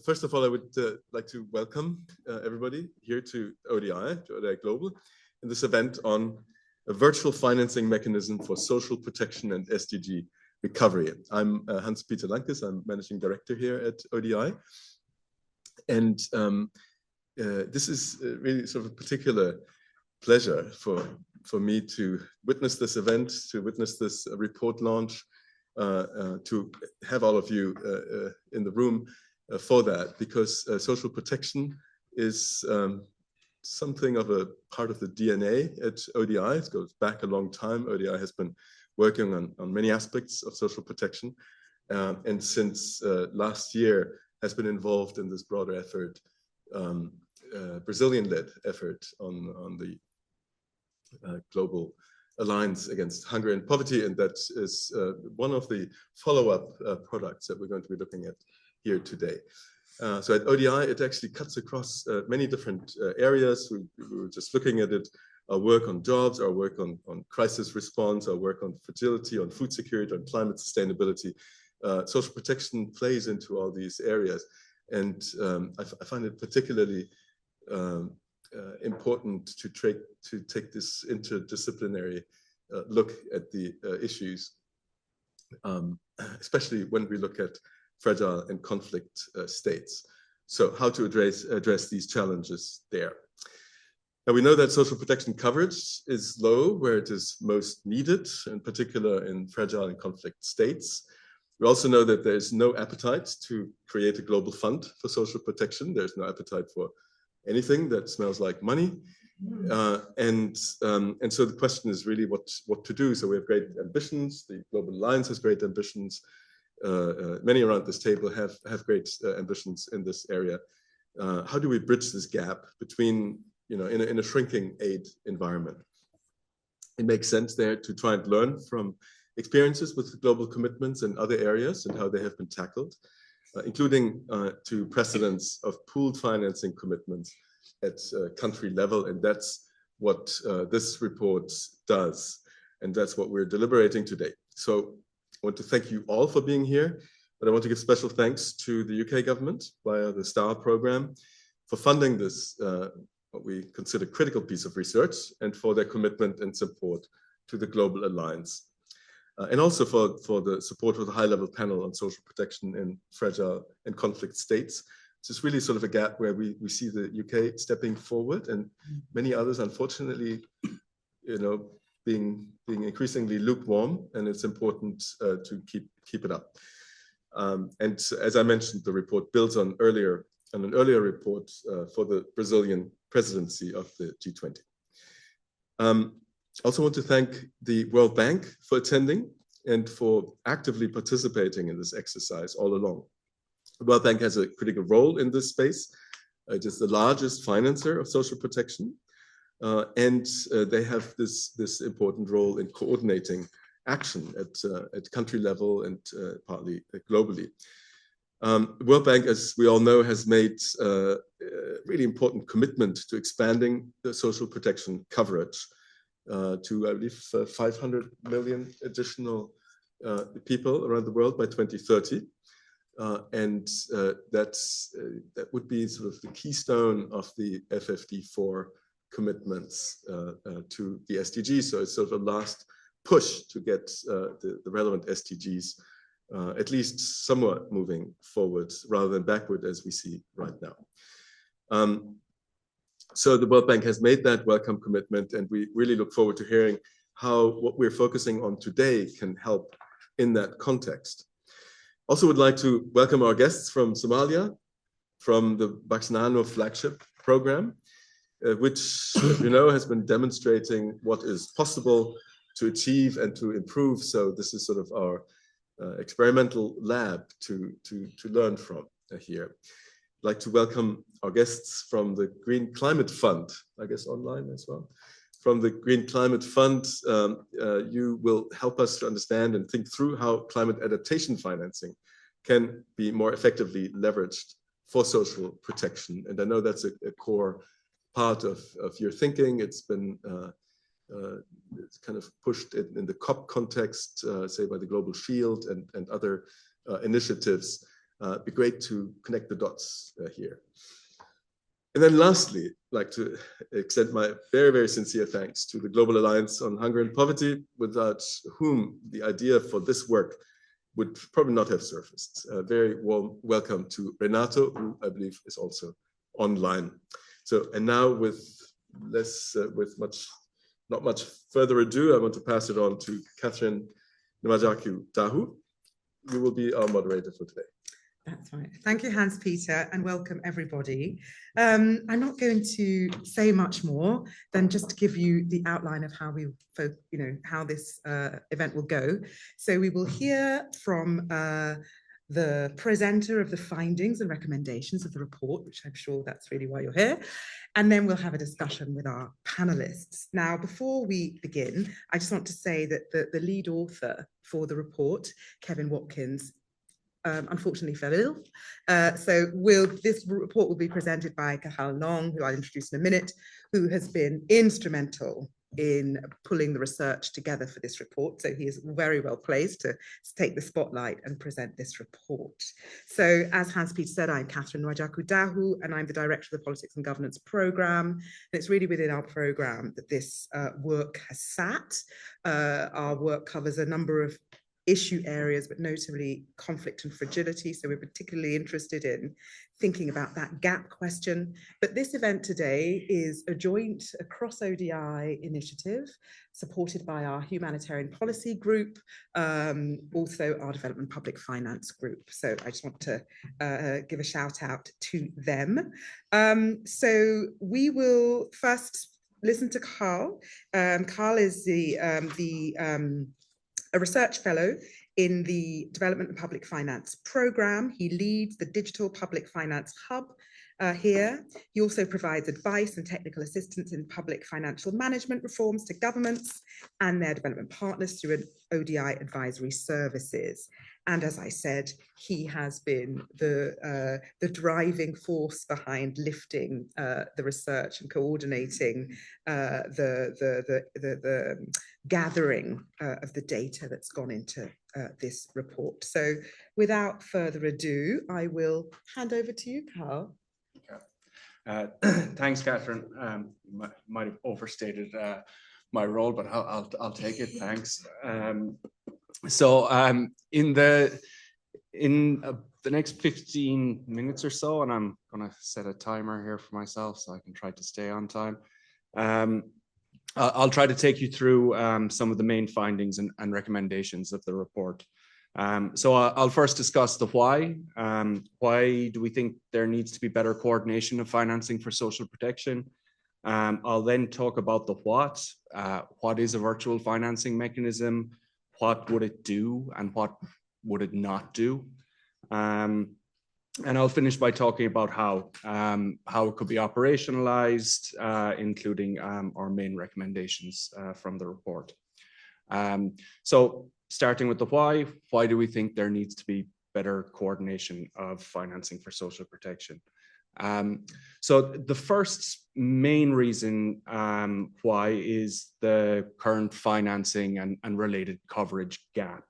First of all, I would like to welcome everybody here to ODI Global, in this event on a virtual financing mechanism for social protection and SDG recovery. I'm Hans-Peter Lankes, I'm Managing Director here at ODI. And this is really sort of a particular pleasure for me to witness this event, to witness this report launch, to have all of you in the room for that, because social protection is something of a part of the DNA at ODI. It goes back a long time. ODI has been working on many aspects of social protection, and since last year has been involved in this broader effort, Brazilian-led effort on the global alliance against hunger and poverty, and that is one of the follow-up products that we're going to be looking at here today. So at ODI, it actually cuts across many different areas. We were just looking at it, our work on jobs, our work on crisis response, our work on fertility, on food security, on climate sustainability. Social protection plays into all these areas. And I find it particularly important to take this interdisciplinary look at the issues, especially when we look at fragile and conflict states. So how to address these challenges there. Now we know that social protection coverage is low where it is most needed, in particular in fragile and conflict states. We also know that there's no appetite to create a global fund for social protection. There's no appetite for anything that smells like money. And so the question is really what to do. So we have great ambitions. The Global Alliance has great ambitions. Many around this table have great ambitions in this area. How do we bridge this gap between, in a shrinking aid environment? It makes sense there to try and learn from experiences with global commitments in other areas and how they have been tackled, including to precedents of pooled financing commitments at country level. And that's what this report does. And that's what we're deliberating today. So I want to thank you all for being here, but I want to give special thanks to the UK government via the STAR program for funding this, what we consider critical piece of research, and for their commitment and support to the Global Alliance. And also for the support of the high-level panel on social protection in fragile and conflict states. It's really sort of a gap where we see the UK stepping forward, and many others, unfortunately, being increasingly lukewarm, and it's important to keep it up. And as I mentioned, the report builds on an earlier report for the Brazilian presidency of the G20. Also want to thank the World Bank for attending and for actively participating in this exercise all along. The World Bank has a critical role in this space. It is the largest financer of social protection, and they have this important role in coordinating action at country level and partly globally. The World Bank, as we all know, has made a really important commitment to expanding the social protection coverage to, I believe, 500 million additional people around the world by 2030. And that would be sort of the keystone of the FFD4 commitments to the SDGs. So it's sort of a last push to get the relevant SDGs at least somewhat moving forward rather than backward as we see right now. So the World Bank has made that welcome commitment, and we really look forward to hearing how what we're focusing on today can help in that context. Also would like to welcome our guests from Somalia, from the Baxnano flagship program, which, has been demonstrating what is possible to achieve and to improve. So this is sort of our experimental lab to learn from here. I'd like to welcome our guests from the Green Climate Fund, I guess online as well. From the Green Climate Fund, you will help us to understand and think through how climate adaptation financing can be more effectively leveraged for social protection. And I know that's a core part of your thinking. It's been it's kind of pushed in the COP context, say by the Global Shield and other initiatives. It'd be great to connect the dots here. And then lastly, I'd like to extend my very, very sincere thanks to the Global Alliance on Hunger and Poverty, without whom the idea for this work would probably not have surfaced. Very warm welcome to Renato, who I believe is also online. So, and now with not much further ado, I want to pass it on to Catherine Nwajauku Dahu, who will be our moderator for today. That's right. Thank you, Hans-Peter, and welcome everybody. I'm not going to say much more than just to give you the outline of how how this event will go. So we will hear from the presenter of the findings and recommendations of the report, which I'm sure that's really why you're here. And then we'll have a discussion with our panelists. Now, before we begin, I just want to say that the lead author for the report, Kevin Watkins, unfortunately fell ill. So this report will be presented by Cahal Long, who I'll introduce in a minute, who has been instrumental in pulling the research together for this report. So he is very well placed to take the spotlight and present this report. So as Hans-Peter said, I'm Catherine Nwajauku Dahu, and I'm the Director of the Politics and Governance Programme. And it's really within our programme that this work has sat. Our work covers a number of issue areas, but notably conflict and fragility. So we're particularly interested in thinking about that gap question. But this event today is a joint cross ODI initiative supported by our humanitarian policy group, also our development public finance group. So I just want to give a shout out to them. So we will first listen to Carl. Carl is a research fellow in the Development and Public Finance Programme. He leads the Digital Public Finance Hub here. He also provides advice and technical assistance in public financial management reforms to governments and their development partners through an ODI advisory services. And as I said, he has been the driving force behind lifting the research and coordinating the gathering of the data that's gone into this report. So without further ado, I will hand over to you, Carl. Okay. Thanks, Catherine. Might have overstated my role, but I'll take it. Thanks. So in the next 15 minutes or so, and I'm going to set a timer here for myself so I can try to stay on time. I'll try to take you through some of the main findings and recommendations of the report. So I'll first discuss the why. Why do we think there needs to be better coordination of financing for social protection? I'll then talk about the what. What is a virtual financing mechanism? What would it do and what would it not do? And I'll finish by talking about how it could be operationalized, including our main recommendations from the report. So starting with the why do we think there needs to be better coordination of financing for social protection? So the first main reason why is the current financing and related coverage gap,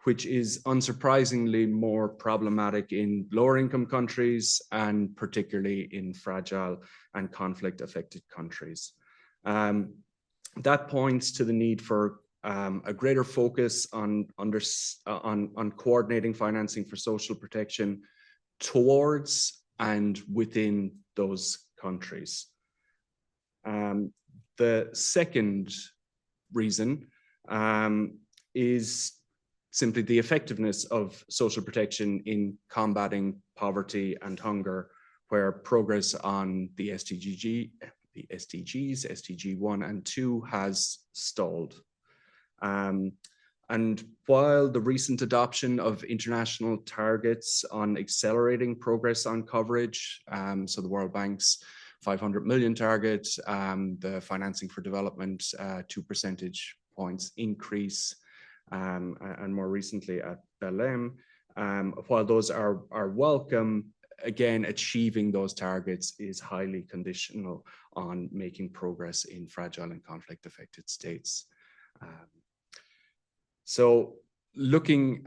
which is unsurprisingly more problematic in lower income countries and particularly in fragile and conflict affected countries. That points to the need for a greater focus on coordinating financing for social protection towards and within those countries. The second reason is simply the effectiveness of social protection in combating poverty and hunger, where progress on the SDGs, SDG 1 and 2 has stalled. And while the recent adoption of international targets on accelerating progress on coverage, so the World Bank's 500 million target, the financing for development 2 percentage points increase, and more recently at Belém, while those are welcome, again, achieving those targets is highly conditional on making progress in fragile and conflict affected states. So looking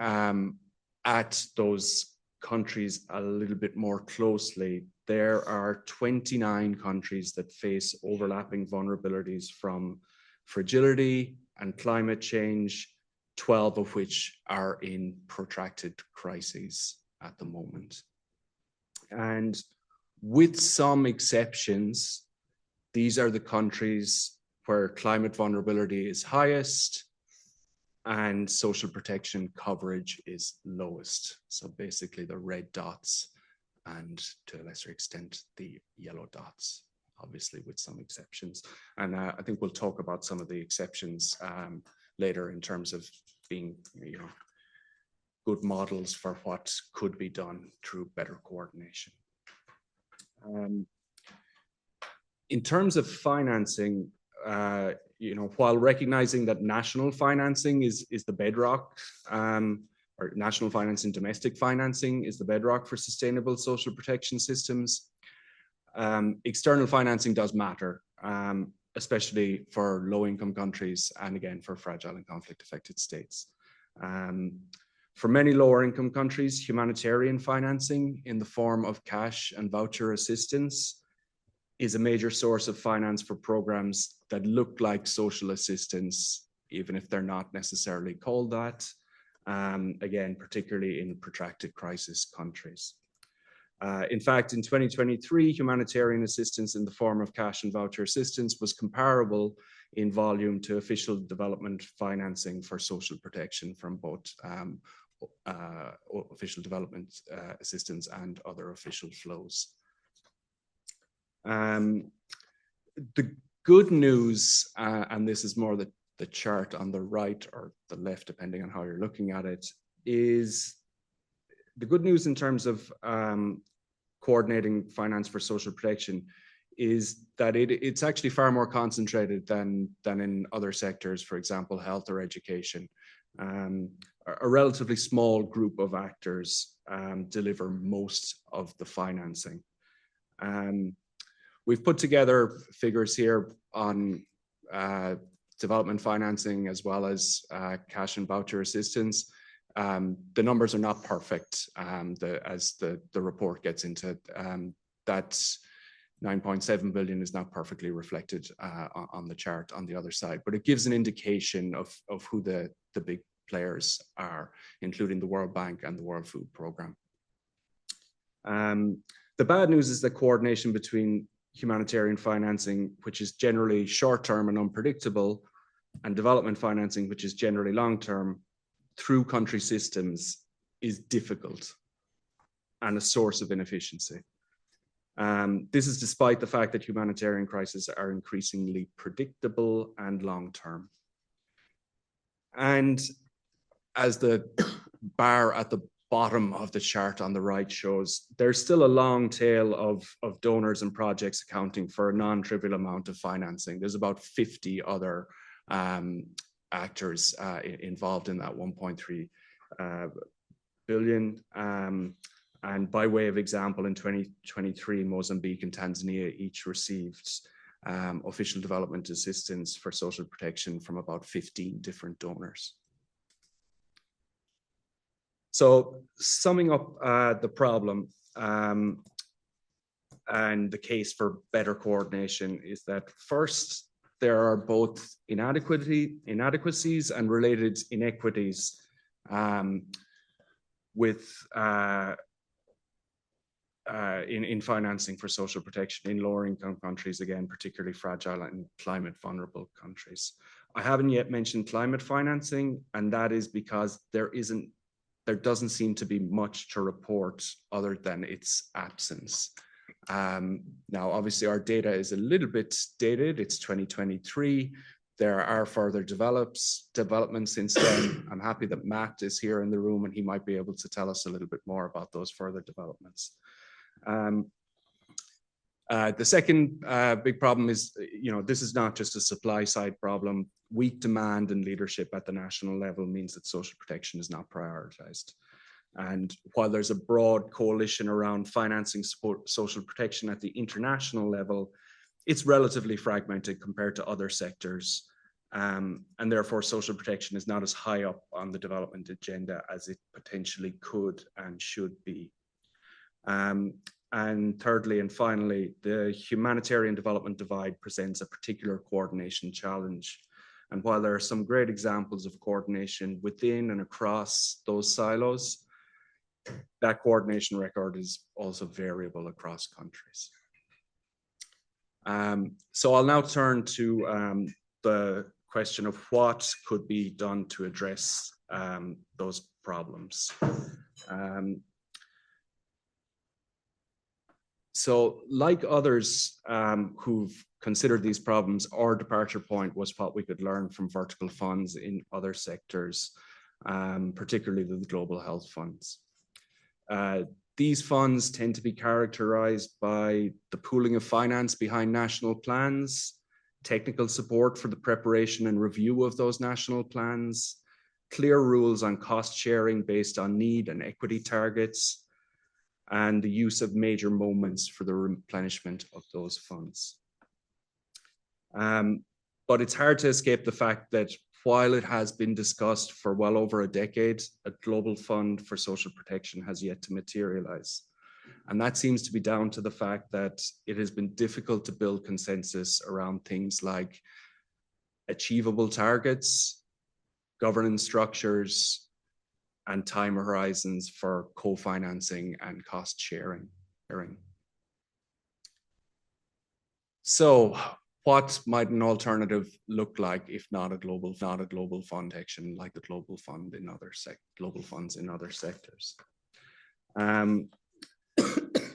at those countries a little bit more closely, there are 29 countries that face overlapping vulnerabilities from fragility and climate change, 12 of which are in protracted crises at the moment. And with some exceptions, these are the countries where climate vulnerability is highest and social protection coverage is lowest. So basically the red dots and to a lesser extent, the yellow dots, obviously with some exceptions. And I think we'll talk about some of the exceptions later in terms of being, good models for what could be done through better coordination. In terms of financing, while recognizing that national financing is the bedrock, or national financing, domestic financing is the bedrock for sustainable social protection systems, external financing does matter, especially for low-income countries and again for fragile and conflict-affected states. For many lower-income countries, humanitarian financing in the form of cash and voucher assistance is a major source of finance for programs that look like social assistance, even if they're not necessarily called that, again, particularly in protracted crisis countries. In fact, in 2023, humanitarian assistance in the form of cash and voucher assistance was comparable in volume to official development financing for social protection from both official development assistance and other official flows. The good news, and this is more the chart on the right or the left, depending on how you're looking at it, is the good news in terms of coordinating finance for social protection is that it's actually far more concentrated than in other sectors, for example, health or education. A relatively small group of actors deliver most of the financing. We've put together figures here on development financing as well as cash and voucher assistance. The numbers are not perfect as the report gets into. That 9.7 billion is not perfectly reflected on the chart on the other side, but it gives an indication of who the big players are, including the World Bank and the World Food Programme. The bad news is that coordination between humanitarian financing, which is generally short-term and unpredictable, and development financing, which is generally long-term, through country systems is difficult and a source of inefficiency. This is despite the fact that humanitarian crises are increasingly predictable and long-term. And as the bar at the bottom of the chart on the right shows, there's still a long tail of donors and projects accounting for a non-trivial amount of financing. There's about 50 other actors involved in that 1.3 billion. And by way of example, in 2023, Mozambique and Tanzania each received official development assistance for social protection from about 15 different donors. So summing up the problem and the case for better coordination is that first, there are both inadequacies and related inequities in financing for social protection in lower income countries, again, particularly fragile and climate vulnerable countries. I haven't yet mentioned climate financing, and that is because there doesn't seem to be much to report other than its absence. Now, obviously, our data is a little bit dated. It's 2023. There are further developments since then. I'm happy that Matt is here in the room and he might be able to tell us a little bit more about those further developments. The second big problem is, this is not just a supply side problem. Weak demand and leadership at the national level means that social protection is not prioritized. And while there's a broad coalition around financing social protection at the international level, it's relatively fragmented compared to other sectors. and therefore social protection is not as high up on the development agenda as it potentially could and should be. And thirdly and finally, the humanitarian development divide presents a particular coordination challenge. And while there are some great examples of coordination within and across those silos, that coordination record is also variable across countries. So I'll now turn to the question of what could be done to address those problems. So like others who've considered these problems, our departure point was what we could learn from vertical funds in other sectors, particularly the global health funds. These funds tend to be characterized by the pooling of finance behind national plans, technical support for the preparation and review of those national plans, clear rules on cost sharing based on need and equity targets, and the use of major moments for the replenishment of those funds. But it's hard to escape the fact that while it has been discussed for well over a decade, a global fund for social protection has yet to materialize. And that seems to be down to the fact that it has been difficult to build consensus around things like achievable targets, governance structures, and time horizons for co-financing and cost sharing. So what might an alternative look like if not a global fund action like the global fund in other global funds in other sectors?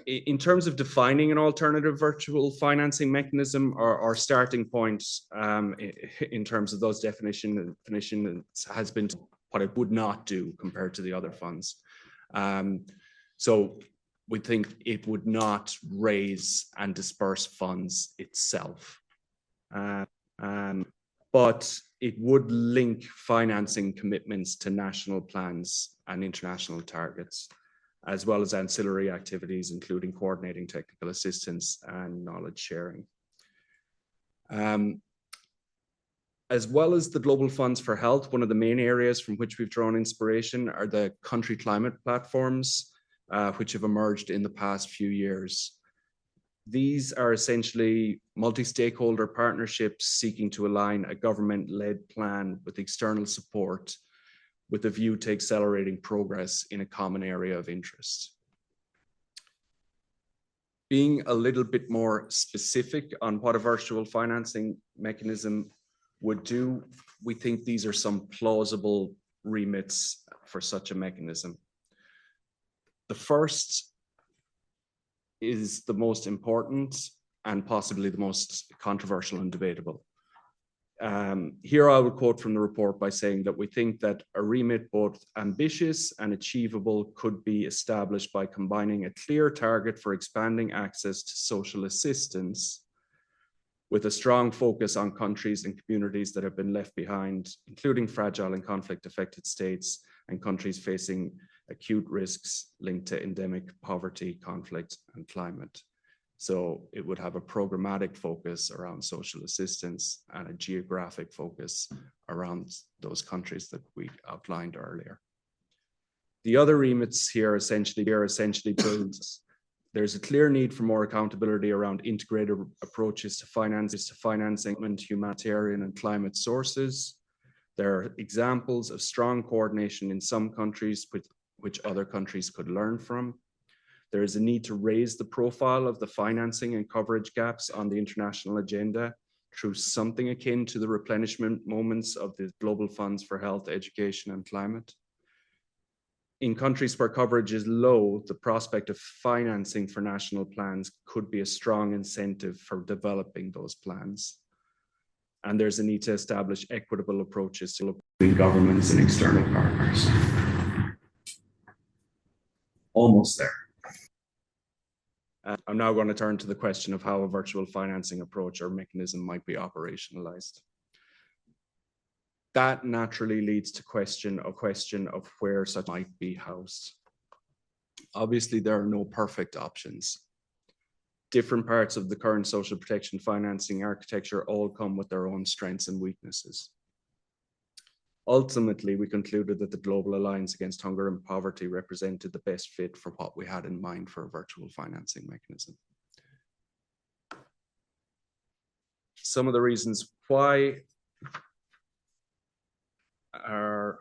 In terms of defining an alternative virtual financing mechanism, our starting point in terms of those definitions has been what it would not do compared to the other funds. So we think it would not raise and disperse funds itself. But it would link financing commitments to national plans and international targets, as well as ancillary activities, including coordinating technical assistance and knowledge sharing. As well as the global funds for health, one of the main areas from which we've drawn inspiration are the country climate platforms, which have emerged in the past few years. These are essentially multi-stakeholder partnerships seeking to align a government-led plan with external support with a view to accelerating progress in a common area of interest. Being a little bit more specific on what a virtual financing mechanism would do, we think these are some plausible remits for such a mechanism. The first is the most important and possibly the most controversial and debatable. Here I would quote from the report by saying that we think that a remit both ambitious and achievable could be established by combining a clear target for expanding access to social assistance with a strong focus on countries and communities that have been left behind, including fragile and conflict-affected states and countries facing acute risks linked to endemic poverty, conflict, and climate. So it would have a programmatic focus around social assistance and a geographic focus around those countries that we outlined earlier. The other remits here essentially builds. There's a clear need for more accountability around integrated approaches to financing humanitarian and climate sources. There are examples of strong coordination in some countries which other countries could learn from. There is a need to raise the profile of the financing and coverage gaps on the international agenda through something akin to the replenishment moments of the global funds for health, education, and climate. In countries where coverage is low, the prospect of financing for national plans could be a strong incentive for developing those plans. And there's a need to establish equitable approaches to governments and external partners. Almost there. I'm now going to turn to the question of how a virtual financing approach or mechanism might be operationalized. That naturally leads to question of where such might be housed. Obviously, there are no perfect options. different parts of the current social protection financing architecture all come with their own strengths and weaknesses. Ultimately, we concluded that the Global Alliance Against Hunger and Poverty represented the best fit for what we had in mind for a virtual financing mechanism. Some of the reasons why are,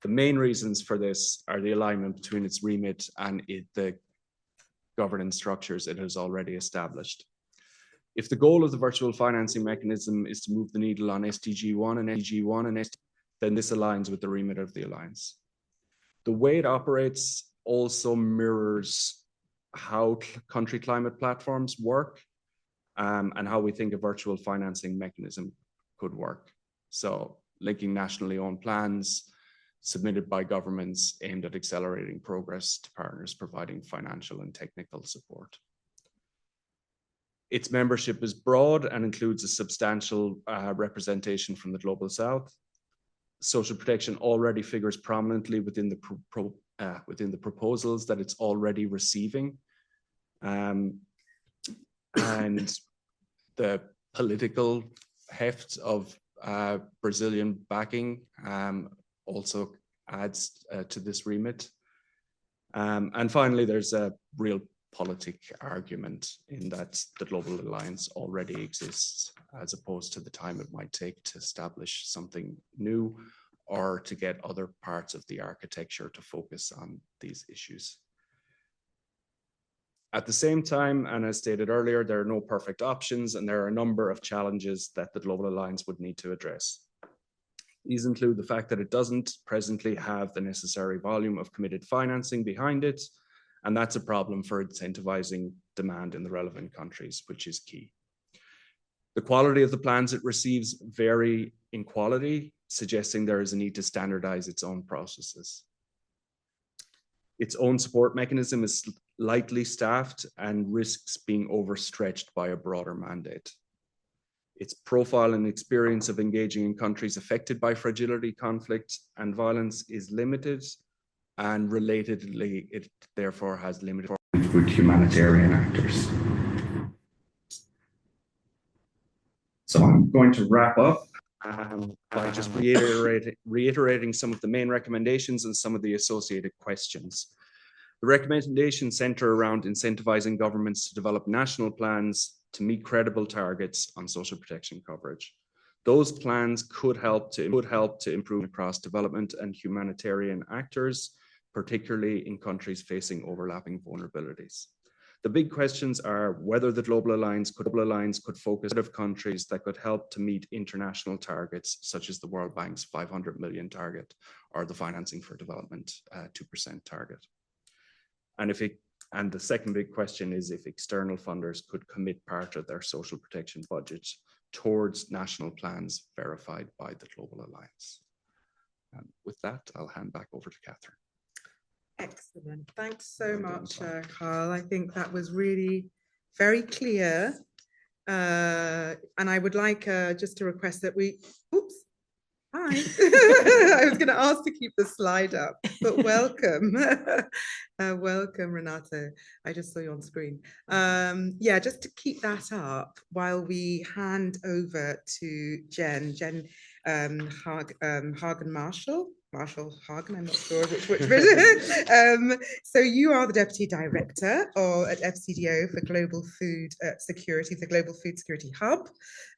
the main reasons for this are the alignment between its remit and the governance structures it has already established. If the goal of the virtual financing mechanism is to move the needle on SDG 1 and SDG 1 and SDG, then this aligns with the remit of the Alliance. The way it operates also mirrors how country climate platforms work and how we think a virtual financing mechanism could work. So linking nationally owned plans submitted by governments aimed at accelerating progress to partners providing financial and technical support. Its membership is broad and includes a substantial representation from the Global South. Social protection already figures prominently within the proposals that it's already receiving. And the political heft of Brazilian backing also adds to this remit. And finally, there's a real politic argument in that the Global Alliance already exists, as opposed to the time it might take to establish something new or to get other parts of the architecture to focus on these issues. At the same time, and as stated earlier, there are no perfect options, and there are a number of challenges that the Global Alliance would need to address. These include the fact that it doesn't presently have the necessary volume of committed financing behind it, and that's a problem for incentivizing demand in the relevant countries, which is key. The quality of the plans it receives vary in quality, suggesting there is a need to standardize its own processes. Its own support mechanism is lightly staffed and risks being overstretched by a broader mandate. Its profile and experience of engaging in countries affected by fragility, conflict, and violence is limited, and relatedly, it therefore has limited with humanitarian actors. So I'm going to wrap up by just reiterating some of the main recommendations and some of the associated questions. The recommendations center around incentivizing governments to develop national plans to meet credible targets on social protection coverage. Those plans could help to improve across development and humanitarian actors, particularly in countries facing overlapping vulnerabilities. The big questions are whether the Global Alliance could focus on countries that could help to meet international targets, such as the World Bank's 500 million target or the Financing for Development 2% target. And the second big question is if external funders could commit part of their social protection budget towards national plans verified by the Global Alliance. And with that, I'll hand back over to Catherine. Excellent. Thanks so much, Carl. I think that was really very clear. And I would like just to request that we, oops, hi. I was going to ask to keep the slide up, but welcome. Welcome, Renato. I just saw you on screen. Yeah, just to keep that up while we hand over to Jen Marshall Hagen, I'm not sure which version. So you are the Deputy Director at FCDO for Global Food Security, the Global Food Security Hub.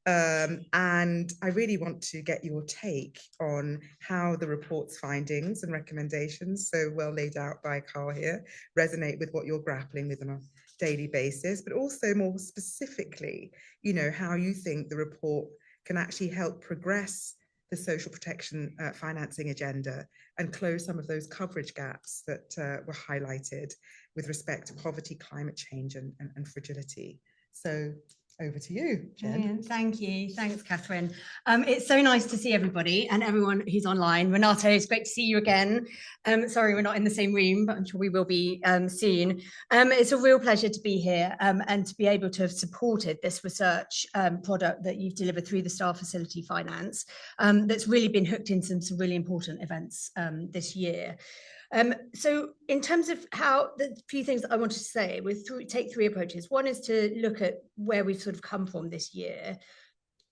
And I really want to get your take on how the report's findings and recommendations, so well laid out by Carl here, resonate with what you're grappling with on a daily basis, but also more specifically, you know, how you think the report can actually help progress the social protection financing agenda and close some of those coverage gaps that were highlighted with respect to poverty, climate change and fragility. So over to you, Jen. Brilliant. Thank you. Thanks, Catherine. It's so nice to see everybody and everyone who's online. Renato, it's great to see you again. Sorry, we're not in the same room, but I'm sure we will be soon. It's a real pleasure to be here and to be able to have supported this research product that you've delivered through the Star Facility Finance that's really been hooked into some really important events this year. So in terms of how the few things that I wanted to say, take three approaches. One is to look at where we've sort of come from this year,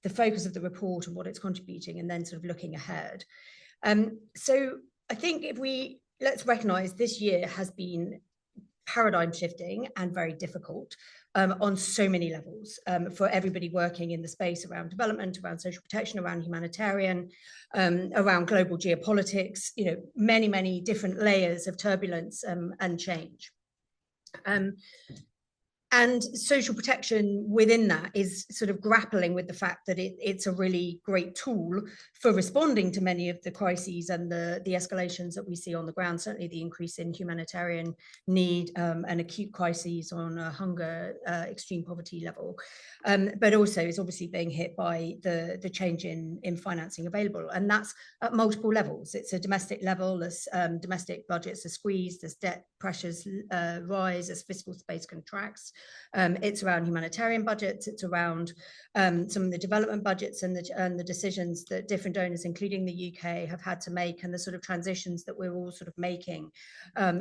the focus of the report and what it's contributing, and then sort of looking ahead. So I think let's recognize this year has been paradigm shifting and very difficult on so many levels for everybody working in the space around development, around social protection, around humanitarian, around global geopolitics, many, many different layers of turbulence and change. And social protection within that is sort of grappling with the fact that it's a really great tool for responding to many of the crises and the escalations that we see on the ground, certainly the increase in humanitarian need and acute crises on a hunger, extreme poverty level. But also is obviously being hit by the change in financing available. And that's at multiple levels. It's a domestic level, as domestic budgets are squeezed, as debt pressures rise, as fiscal space contracts. It's around humanitarian budgets, it's around some of the development budgets and the decisions that different donors, including the UK, have had to make, and the sort of transitions that we're all sort of making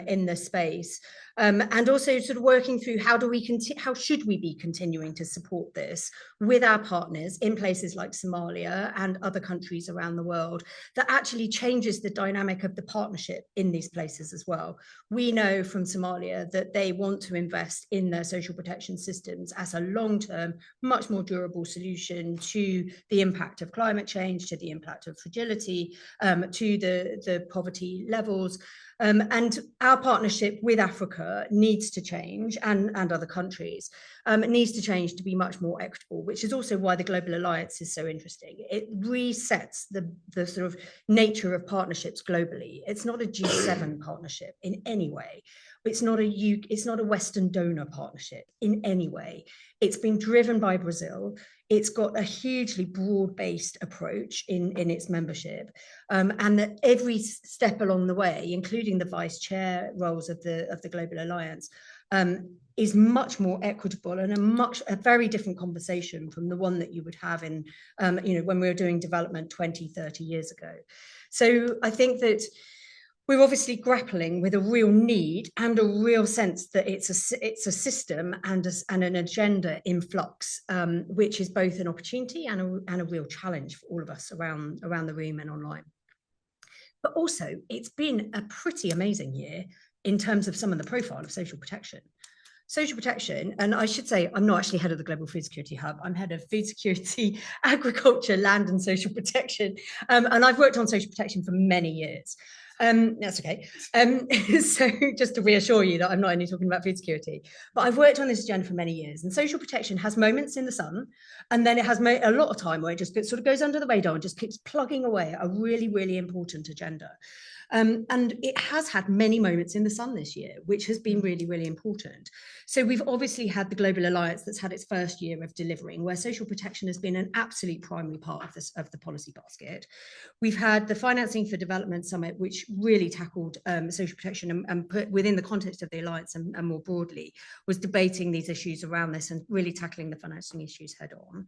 in this space. And also sort of working through how should we be continuing to support this with our partners in places like Somalia and other countries around the world, that actually changes the dynamic of the partnership in these places as well. We know from Somalia that they want to invest in their social protection systems as a long-term, much more durable solution to the impact of climate change, to the impact of fragility, to the poverty levels. And our partnership with Africa needs to change, and other countries. It needs to change to be much more equitable, which is also why the Global Alliance is so interesting. It resets the sort of nature of partnerships globally. It's not a G7 partnership in any way. It's not a Western donor partnership in any way. It's been driven by Brazil. It's got a hugely broad-based approach in its membership, and that every step along the way, including the vice chair roles of the Global Alliance, is much more equitable and a very different conversation from the one that you would have in, when we were doing development 20, 30 years ago. So I think that we're obviously grappling with a real need and a real sense that it's a system and an agenda in flux, which is both an opportunity and a real challenge for all of us around the room and online. But also, it's been a pretty amazing year in terms of some of the profile of social protection. Social protection, and I should say, I'm not actually head of the Global Food Security Hub. I'm head of food security, agriculture, land and social protection. And I've worked on social protection for many years. That's okay. So just to reassure you that I'm not only talking about food security, but I've worked on this agenda for many years, and social protection has moments in the sun, and then it has a lot of time where it just sort of goes under the radar and just keeps plugging away at a really, really important agenda. And it has had many moments in the sun this year, which has been really, really important. So we've obviously had the Global Alliance that's had its first year of delivering, where social protection has been an absolute primary part of the policy basket. We've had the Financing for Development Summit, which really tackled social protection and put within the context of the Alliance and more broadly, was debating these issues around this and really tackling the financing issues head on.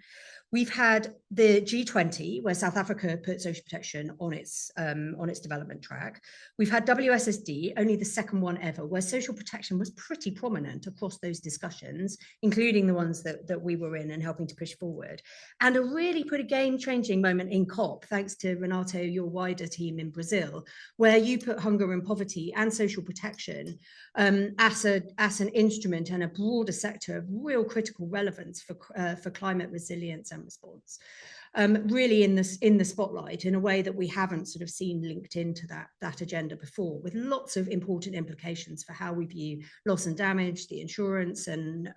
We've had the G20, where South Africa put social protection on its development track. We've had WSSD, only the second one ever, where social protection was pretty prominent across those discussions, including the ones that we were in and helping to push forward. And a really pretty game-changing moment in COP, thanks to Renato, your wider team in Brazil, where you put hunger and poverty and social protection as an instrument and a broader sector of real critical relevance for climate resilience and response. Really in the spotlight in a way that we haven't sort of seen linked into that agenda before, with lots of important implications for how we view loss and damage, the insurance and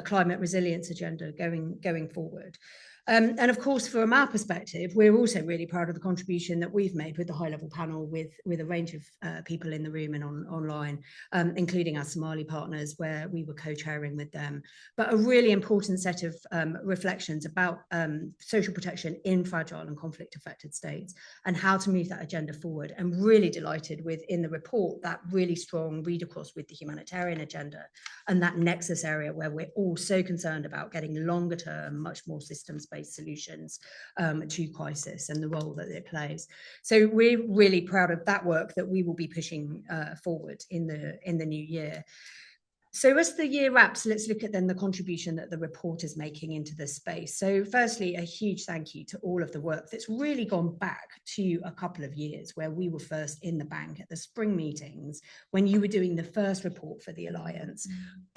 climate resilience agenda going forward. And of course, from our perspective, we're also really proud of the contribution that we've made with the high-level panel with a range of people in the room and online, including our Somali partners, where we were co-chairing with them. But a really important set of reflections about social protection in fragile and conflict-affected states and how to move that agenda forward. And really delighted with, in the report, that really strong read across with the humanitarian agenda and that nexus area where we're all so concerned about getting longer term, much more systems solutions-based solutions to crisis and the role that it plays. So we're really proud of that work that we will be pushing forward in the new year. So as the year wraps, let's look at then the contribution that the report is making into this space. So firstly, a huge thank you to all of the work that's really gone back to a couple of years where we were first in the bank at the spring meetings, when you were doing the first report for the Alliance,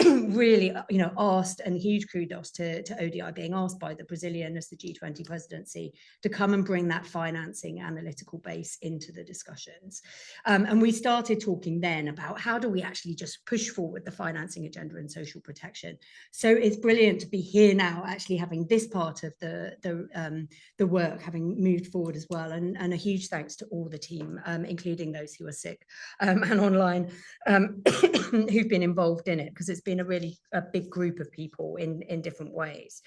really, asked, and huge kudos to ODI being asked by the Brazilian as the G20 presidency to come and bring that financing analytical base into the discussions. And we started talking then about how do we actually just push forward the financing agenda and social protection. So it's brilliant to be here now, actually having this part of the work having moved forward as well. And a huge thanks to all the team, including those who are sick and online, who've been involved in it, because it's been a big group of people in different ways.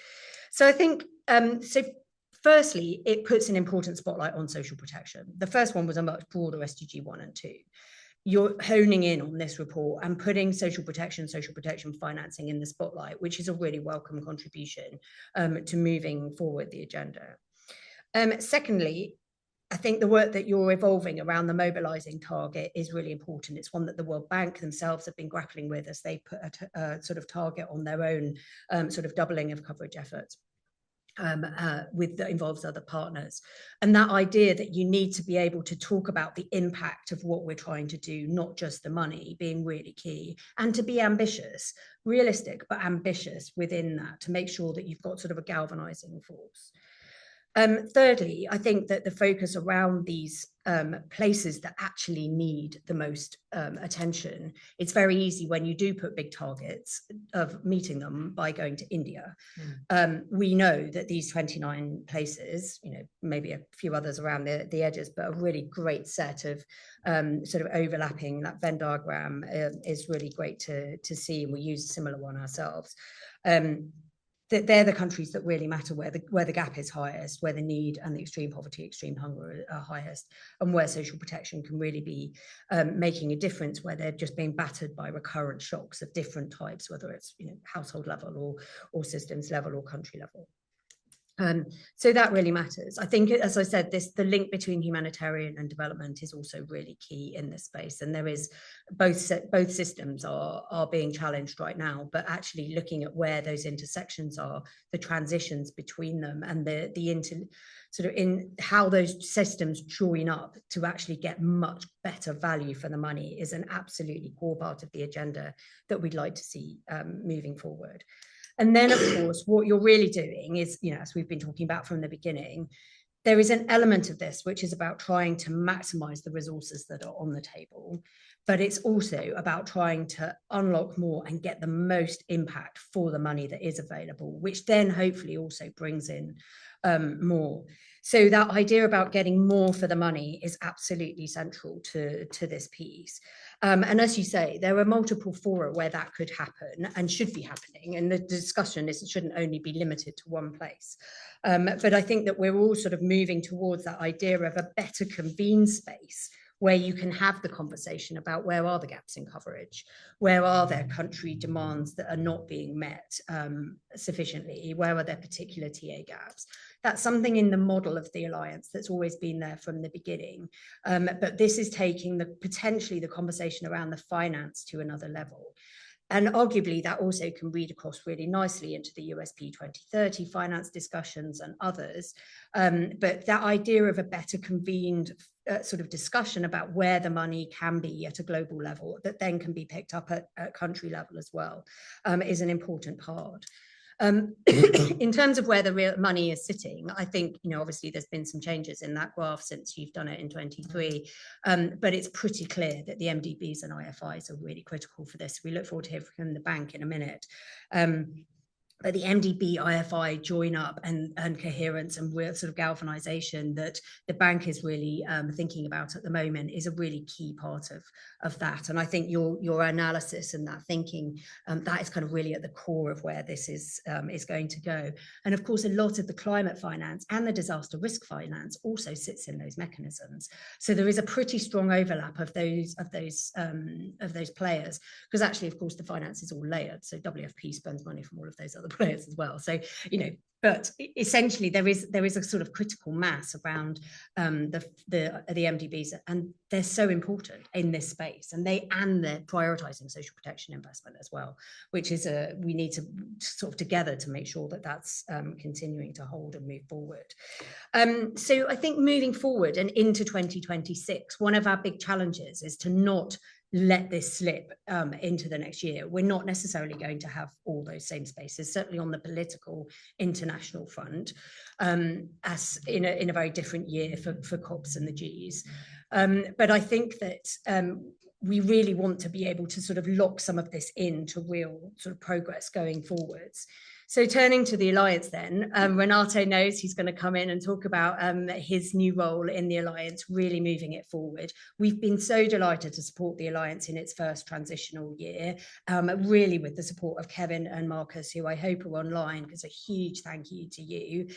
So I think, firstly, it puts an important spotlight on social protection. The first one was a much broader SDG 1 and 2. You're honing in on this report and putting social protection financing in the spotlight, which is a really welcome contribution to moving forward the agenda. Secondly, I think the work that you're evolving around the mobilizing target is really important. It's one that the World Bank themselves have been grappling with as they put a sort of target on their own sort of doubling of coverage efforts. That involves other partners. And that idea that you need to be able to talk about the impact of what we're trying to do, not just the money, being really key, and to be ambitious, realistic, but ambitious within that, to make sure that you've got sort of a galvanizing force. Thirdly, I think that the focus around these places that actually need the most attention, it's very easy when you do put big targets of meeting them by going to India. We know that these 29 places, maybe a few others around the edges, but a really great set of sort of overlapping. That Venn diagram is really great to see, and we use a similar one ourselves. That they're the countries that really matter, where the gap is highest, where the need and the extreme poverty, extreme hunger are highest, and where social protection can really be making a difference, where they're just being battered by recurrent shocks of different types, whether it's household level or systems level or country level. So that really matters. I think, as I said, the link between humanitarian and development is also really key in this space. And there is both systems are being challenged right now, but actually looking at where those intersections are, the transitions between them, and in how those systems join up to actually get much better value for the money is an absolutely core part of the agenda that we'd like to see moving forward. And then, of course, what you're really doing is, as we've been talking about from the beginning, there is an element of this which is about trying to maximize the resources that are on the table, but it's also about trying to unlock more and get the most impact for the money that is available, which then hopefully also brings in more. So that idea about getting more for the money is absolutely central to this piece. And as you say, there are multiple fora where that could happen and should be happening. And the discussion shouldn't only be limited to one place. But I think that we're all sort of moving towards that idea of a better convened space where you can have the conversation about where are the gaps in coverage, where are there country demands that are not being met sufficiently, where are there particular TA gaps. That's something in the model of the Alliance that's always been there from the beginning. But this is taking potentially the conversation around the finance to another level. And arguably that also can read across really nicely into the USP 2030 finance discussions and others. But that idea of a better convened sort of discussion about where the money can be at a global level that then can be picked up at country level as well is an important part. In terms of where the real money is sitting, I think, obviously there's been some changes in that graph since you've done it in 23, but it's pretty clear that the MDBs and IFIs are really critical for this. We look forward to hearing from the bank in a minute. But the MDB, IFI join up and coherence and real sort of galvanization that the bank is really thinking about at the moment is a really key part of that. And I think your analysis and that thinking, that is kind of really at the core of where this is going to go. And of course, a lot of the climate finance and the disaster risk finance also sits in those mechanisms. So there is a pretty strong overlap of those players, because actually, of course, the finance is all layered. So WFP spends money from all of those other other players as well. So, you know, but essentially there is a sort of critical mass around the MDBs, and they're so important in this space, and they're prioritizing social protection investment as well, which is we need to sort of together to make sure that that's continuing to hold and move forward. So I think moving forward and into 2026, one of our big challenges is to not let this slip into the next year. We're not necessarily going to have all those same spaces, certainly on the political international front, as in a very different year for COPs and the Gs. But I think that we really want to be able to sort of lock some of this into real sort of progress going forwards. So turning to the Alliance then, Renato knows he's going to come in and talk about his new role in the Alliance, really moving it forward. We've been so delighted to support the Alliance in its first transitional year, really with the support of Kevin and Marcus, who I hope are online, because a huge thank you to you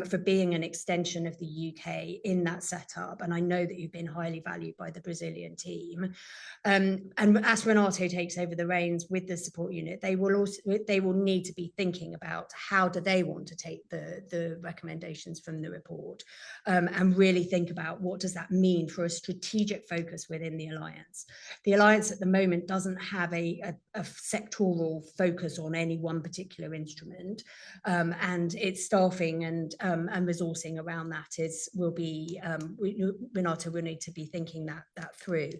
for being an extension of the UK in that setup. And I know that you've been highly valued by the Brazilian team. And as Renato takes over the reins with the support unit, they will need to be thinking about how do they want to take the recommendations from the report, and really think about what does that mean for a strategic focus within the Alliance. The Alliance at the moment doesn't have a sectoral focus on any one particular instrument, and its staffing and resourcing around that Renato will need to be thinking that through.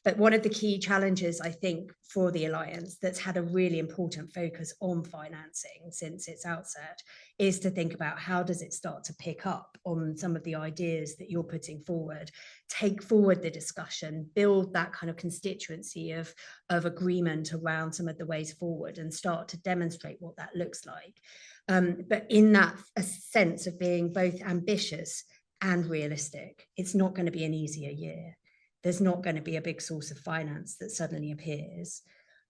But one of the key challenges, I think, for the Alliance that's had a really important focus on financing since its outset is to think about how does it start to pick up on some of the ideas that you're putting forward, take forward the discussion, build that kind of constituency of agreement around some of the ways forward, and start to demonstrate what that looks like. But in that a sense of being both ambitious and realistic. It's not going to be an easier year. There's not going to be a big source of finance that suddenly appears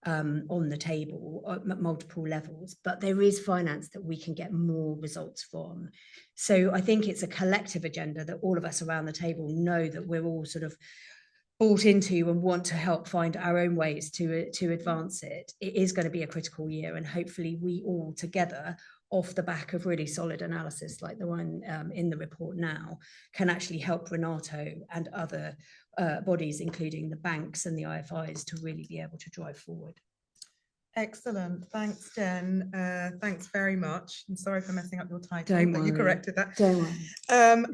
on the table at multiple levels, but there is finance that we can get more results from. So I think it's a collective agenda that all of us around the table know that we're all sort of bought into and want to help find our own ways to advance it. It is going to be a critical year, and hopefully we all together, off the back of really solid analysis like the one in the report now, can actually help Renato and other bodies, including the banks and the IFIs, to really be able to drive forward. Excellent. Thanks, Jen. Thanks very much. I'm sorry for messing up your title. Don't but worry. You corrected that. Don't worry.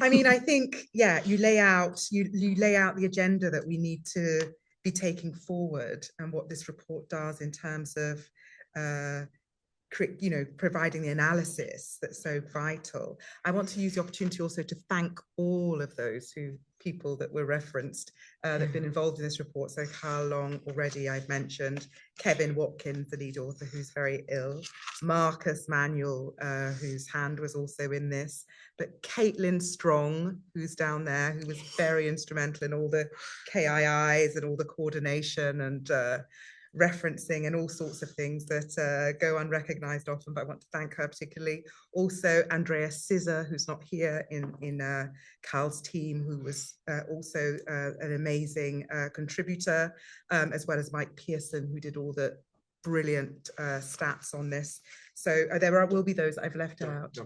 I mean, I think, yeah, you lay out the agenda that we need to be taking forward, and what this report does in terms of providing the analysis that's so vital. I want to use the opportunity also to thank all of those people that were referenced that have been involved in this report. So Carl Long already I've mentioned, Kevin Watkins, the lead author, who's very ill, Marcus Manuel, whose hand was also in this, but Caitlin Strong, who's down there, who was very instrumental in all the KIIs and all the coordination and referencing and all sorts of things that go unrecognized often, but I want to thank her particularly. Also Andrea Scissor, who's not here in Carl's team, who was also an amazing contributor, as well as Mike Pearson, who did all the brilliant stats on this. So there will be those I've left out.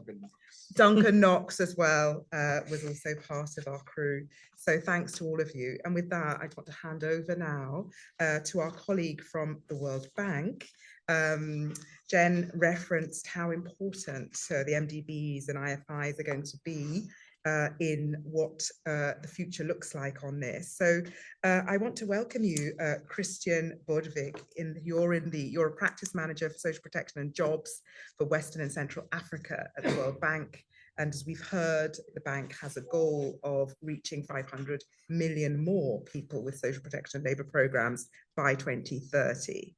Duncan Knox as well was also part of our crew. So thanks to all of you. And with that, I want to hand over now to our colleague from the World Bank. Jen referenced how important the MDBs and IFIs are going to be in what the future looks like on this. So I want to welcome you, Christian Bodvig. You're a practice manager for social protection and jobs for Western and Central Africa at the World Bank. And as we've heard, the bank has a goal of reaching 500 million more people with social protection and labour programmes by 2030.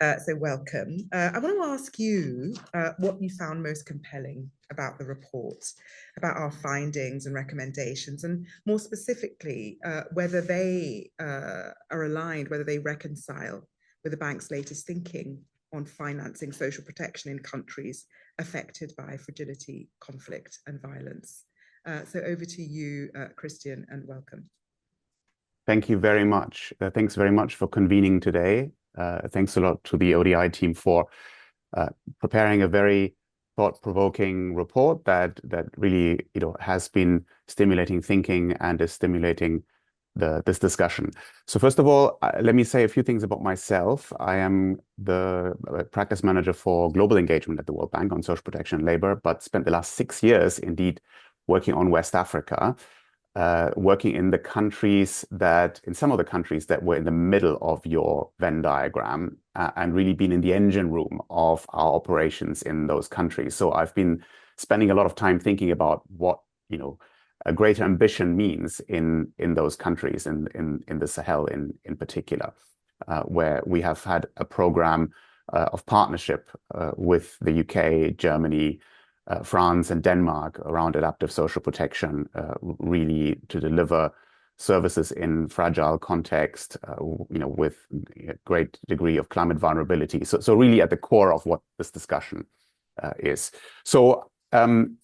So welcome. I want to ask you what you found most compelling about the report, about our findings and recommendations, and more specifically, whether they are aligned, whether they reconcile with the bank's latest thinking on financing social protection in countries affected by fragility, conflict and violence. So over to you, Christian, and welcome. Thank you very much. Thanks very much for convening today. Thanks a lot to the ODI team for preparing a very thought-provoking report that really has been stimulating thinking and is stimulating this discussion. So first of all, let me say a few things about myself. I am the practice manager for global engagement at the World Bank on social protection and labor, but spent the last 6 years indeed working on West Africa, working in some of the countries that were in the middle of your Venn diagram, and really been in the engine room of our operations in those countries. So I've been spending a lot of time thinking about what a greater ambition means in those countries, in the Sahel in particular, where we have had a program of partnership with the UK, Germany, France and Denmark around adaptive social protection, really to deliver services in fragile context, with a great degree of climate vulnerability. So really at the core of what this discussion is. So I'm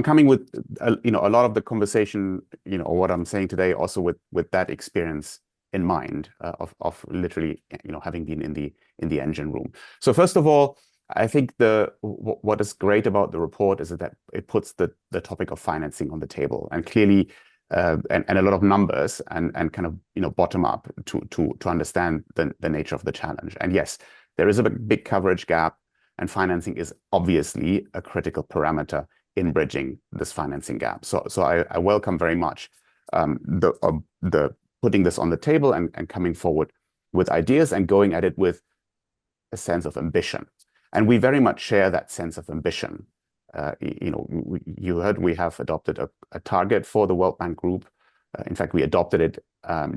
coming with a lot of the conversation, what I'm saying today, also with that experience in mind, of literally having been in the engine room. So first of all, I think what is great about the report is that it puts the topic of financing on the table, and clearly and a lot of numbers and kind of bottom up to understand the nature of the challenge. And yes, there is a big coverage gap, and financing is obviously a critical parameter in bridging this financing gap. So I welcome very much the putting this on the table and coming forward with ideas and going at it with a sense of ambition. And we very much share that sense of ambition. You heard we have adopted a target for the World Bank Group. In fact, we adopted it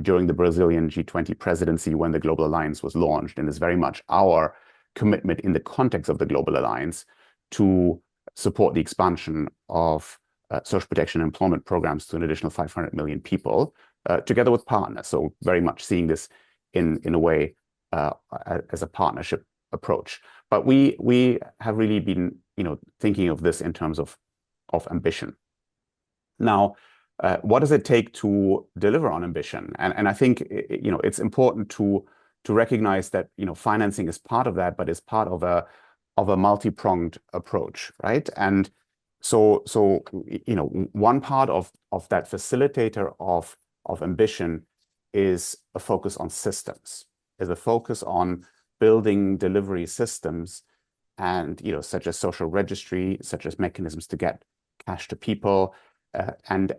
during the Brazilian G20 presidency when the Global Alliance was launched, and is very much our commitment in the context of the Global Alliance to support the expansion of social protection and employment programs to an additional 500 million people, together with partners. So very much seeing this in a way as a partnership approach. But we have really been thinking of this in terms of ambition. Now, what does it take to deliver on ambition? And I think it's important to recognize that financing is part of that, but is part of a multi-pronged approach, right? And so one part of that facilitator of ambition is a focus on systems, is a focus on building delivery systems, and such as social registry, such as mechanisms to get cash to people, and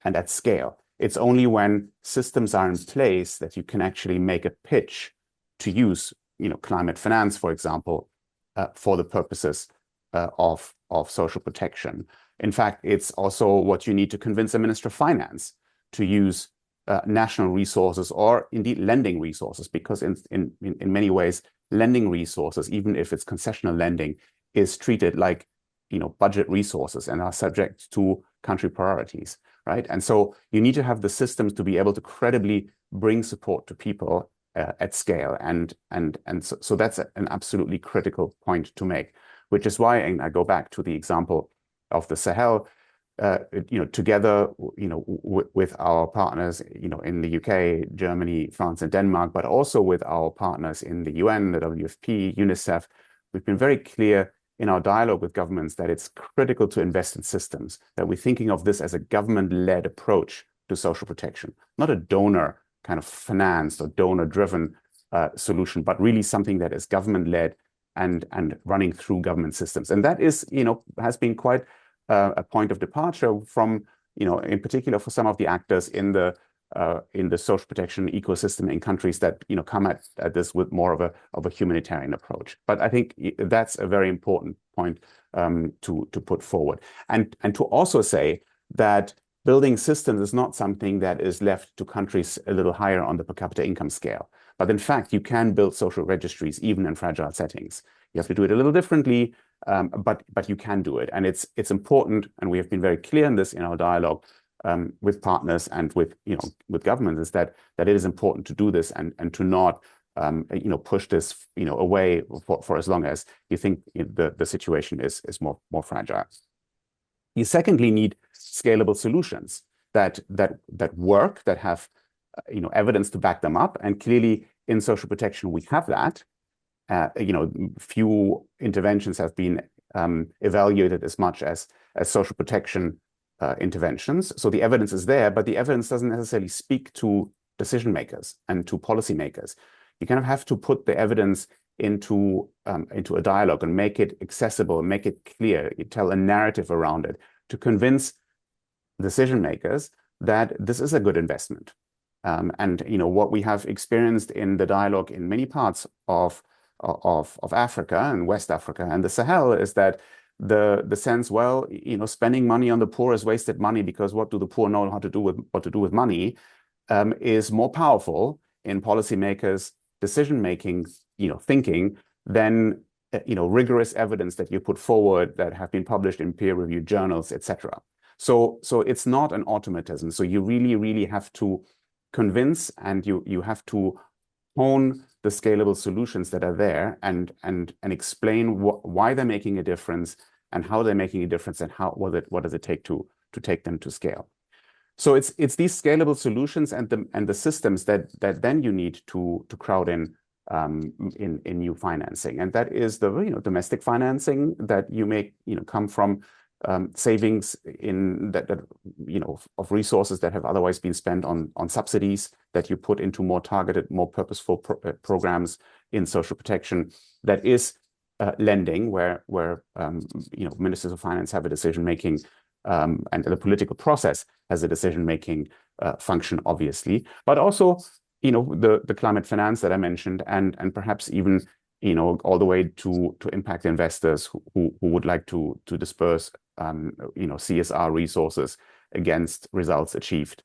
at scale. It's only when systems are in place that you can actually make a pitch to use climate finance, for example, for the purposes of social protection. In fact, it's also what you need to convince a minister of finance to use national resources, or indeed lending resources, because in many ways, lending resources, even if it's concessional lending, is treated like budget resources and are subject to country priorities, right? And so you need to have the systems to be able to credibly bring support to people at scale, and so that's an absolutely critical point to make, which is why, and I go back to the example of the Sahel. Together, with our partners, in the UK, Germany, France, and Denmark, but also with our partners in the UN, the WFP, UNICEF, we've been very clear in our dialogue with governments that it's critical to invest in systems, that we're thinking of this as a government-led approach to social protection, not a donor kind of financed or donor-driven solution, but really something that is government-led and running through government systems. And that is, has been quite a point of departure from, in particular for some of the actors in the social protection ecosystem in countries that come at this with more of a humanitarian approach. But I think that's a very important point to put forward, and to also say that building systems is not something that is left to countries a little higher on the per capita income scale. But in fact, you can build social registries even in fragile settings. You have to do it a little differently, but you can do it. And it's important, and we have been very clear in this in our dialogue with partners and with governments, is that it is important to do this and to not push this away for as long as you think the situation is more fragile. You secondly need scalable solutions that work, that have evidence to back them up, and clearly in social protection we have that. few interventions have been evaluated as much as social protection interventions. So the evidence is there, but the evidence doesn't necessarily speak to decision makers and to policymakers. You kind of have to put the evidence into a dialogue and make it accessible, make it clear, you tell a narrative around it to convince decision makers that this is a good investment. And what we have experienced in the dialogue in many parts of Africa and West Africa and the Sahel is that the sense, well, spending money on the poor is wasted money because what do the poor know how to do with what to do with money, is more powerful in policymakers' decision-making, thinking than rigorous evidence that you put forward that have been published in peer-reviewed journals, etc. So it's not an automatism. So you really, really have to convince, and you have to hone the scalable solutions that are there and explain why they're making a difference and how they're making a difference and what does it take to take them to scale. So it's these scalable solutions and the systems that then you need to crowd in new financing, and that is the domestic financing that you make come from savings in that of resources that have otherwise been spent on subsidies that you put into more targeted, more purposeful programs in social protection. That is lending, where ministers of finance have a decision making, and the political process has a decision making function, obviously, but also the climate finance that I mentioned, and perhaps even all the way to impact investors who would like to disperse CSR resources against results achieved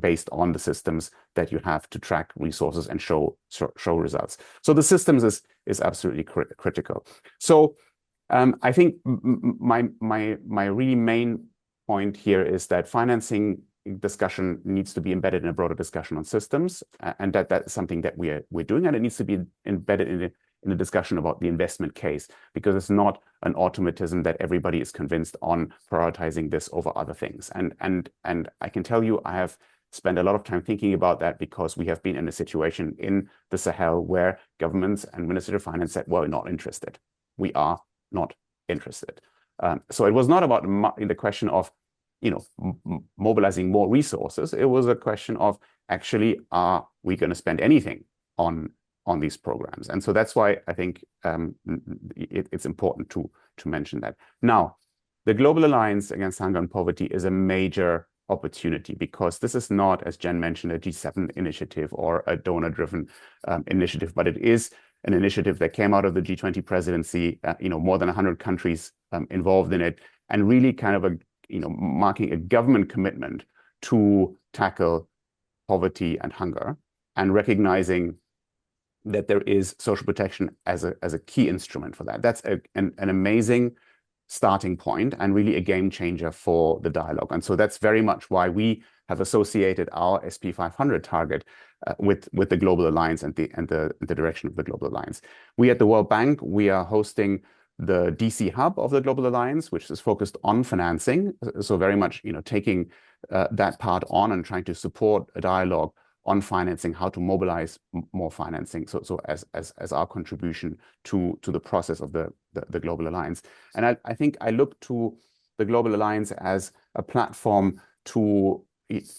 based on the systems that you have to track resources and show results. So the systems is absolutely critical. So I think my really main point here is that financing discussion needs to be embedded in a broader discussion on systems, and that's something that we're doing, and it needs to be embedded in a discussion about the investment case, because it's not an automatism that everybody is convinced on prioritizing this over other things. And I can tell you, I have spent a lot of time thinking about that, because we have been in a situation in the Sahel where governments and Ministry of Finance said, well, we're not interested. We are not interested. So it was not about the question of mobilizing more resources. It was a question of, actually, are we going to spend anything on these programs? And so that's why I think it's important to mention that. Now, the Global Alliance Against Hunger and Poverty is a major opportunity, because this is not, as Jen mentioned, a G7 initiative or a donor-driven initiative, but it is an initiative that came out of the G20 presidency, more than 100 countries involved in it, and really kind of marking a government commitment to tackle poverty and hunger, and recognizing that there is social protection as a key instrument for that. That's an amazing starting point and really a game changer for the dialogue. And so that's very much why we have associated our SP 500 target with the Global Alliance and the direction of the Global Alliance. We at the World Bank, we are hosting the DC hub of the Global Alliance, which is focused on financing. So very much, taking that part on and trying to support a dialogue on financing, how to mobilize more financing. So as our contribution to the process of the Global Alliance. And I think I look to the Global Alliance as a platform to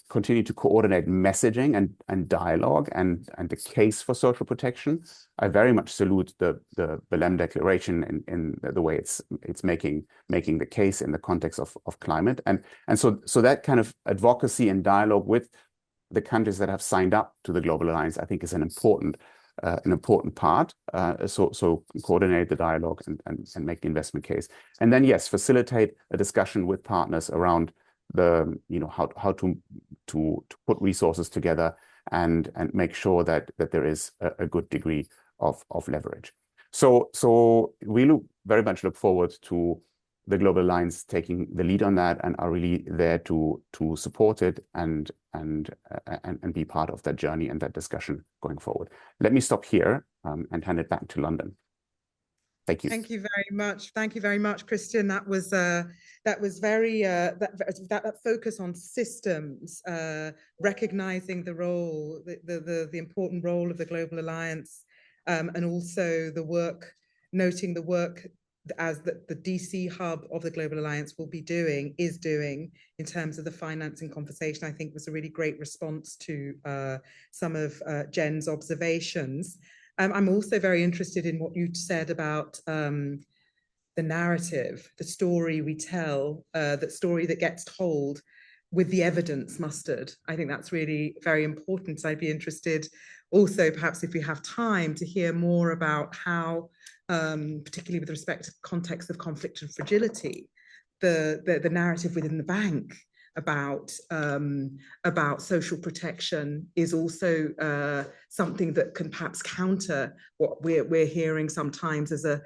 continue to coordinate messaging and dialogue and the case for social protection. I very much salute the Belém Declaration in the way it's making the case in the context of climate. And so that kind of advocacy and dialogue with the countries that have signed up to the Global Alliance, I think, is an important part. So coordinate the dialogue and make the investment case. And then, yes, facilitate a discussion with partners around the how to put resources together and make sure that there is a good degree of leverage. So we very much look forward to the Global Alliance taking the lead on that, and are really there to support it and be part of that journey and that discussion going forward. Let me stop here and hand it back to London. Thank you. Thank you very much. Thank you very much, Christian. That was very that focus on systems, recognizing the role, the important role of the Global Alliance, and also the work, noting the work as the DC hub of the Global Alliance is doing in terms of the financing conversation, I think was a really great response to some of Jen's observations. I'm also very interested in what you said about the narrative, the story we tell, that story that gets told with the evidence mustered. I think that's really very important. I'd be interested also, perhaps if we have time, to hear more about how, particularly with respect to the context of conflict and fragility, the narrative within the bank about social protection is also something that can perhaps counter what we're hearing sometimes as a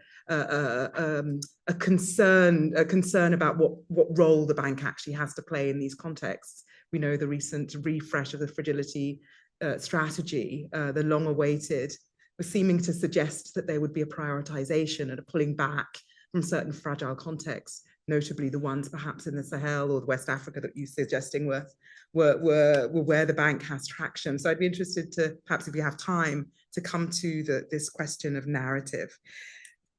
concern about what role the bank actually has to play in these contexts. We know the recent refresh of the fragility strategy, the long-awaited, was seeming to suggest that there would be a prioritization and a pulling back from certain fragile contexts, notably the ones perhaps in the Sahel or the West Africa that you're suggesting were where the bank has traction. So I'd be interested to, perhaps if you have time, to come to this question of narrative.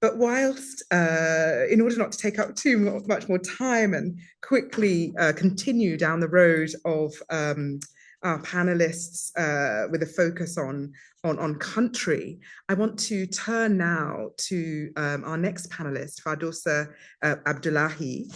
But whilst, in order not to take up too much more time and quickly continue down the road of our panelists with a focus on country, I want to turn now to our next panelist, Fardousa Abdullahi,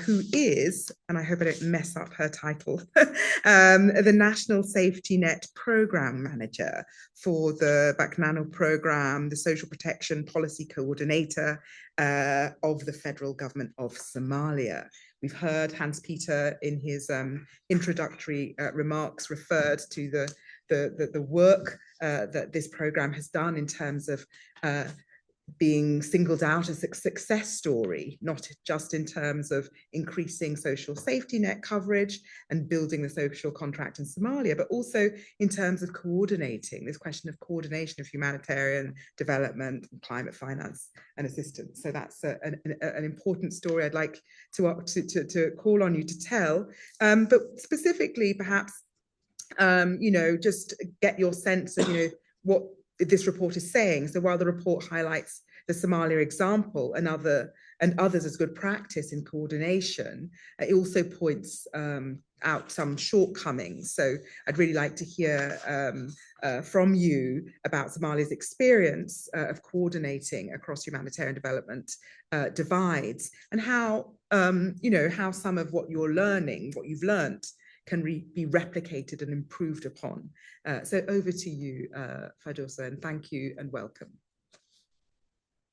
who is, and I hope I don't mess up her title, the National Safety Net Program Manager for the BACNANO program, the Social Protection Policy Coordinator of the Federal Government of Somalia. We've heard Hans-Peter in his introductory remarks referred to the work that this program has done in terms of being singled out as a success story, not just in terms of increasing social safety net coverage and building the social contract in Somalia, but also in terms of coordinating, this question of coordination of humanitarian development, climate finance and assistance. So that's an important story I'd like to call on you to tell, but specifically perhaps, just get your sense of, what this report is saying. So while the report highlights the Somalia example and others as good practice in coordination, it also points out some shortcomings. So I'd really like to hear from you about Somalia's experience of coordinating across humanitarian development divides, and how, how some of what you're learning, what you've learned, can be replicated and improved upon. So over to you, Fardousa, and thank you and welcome.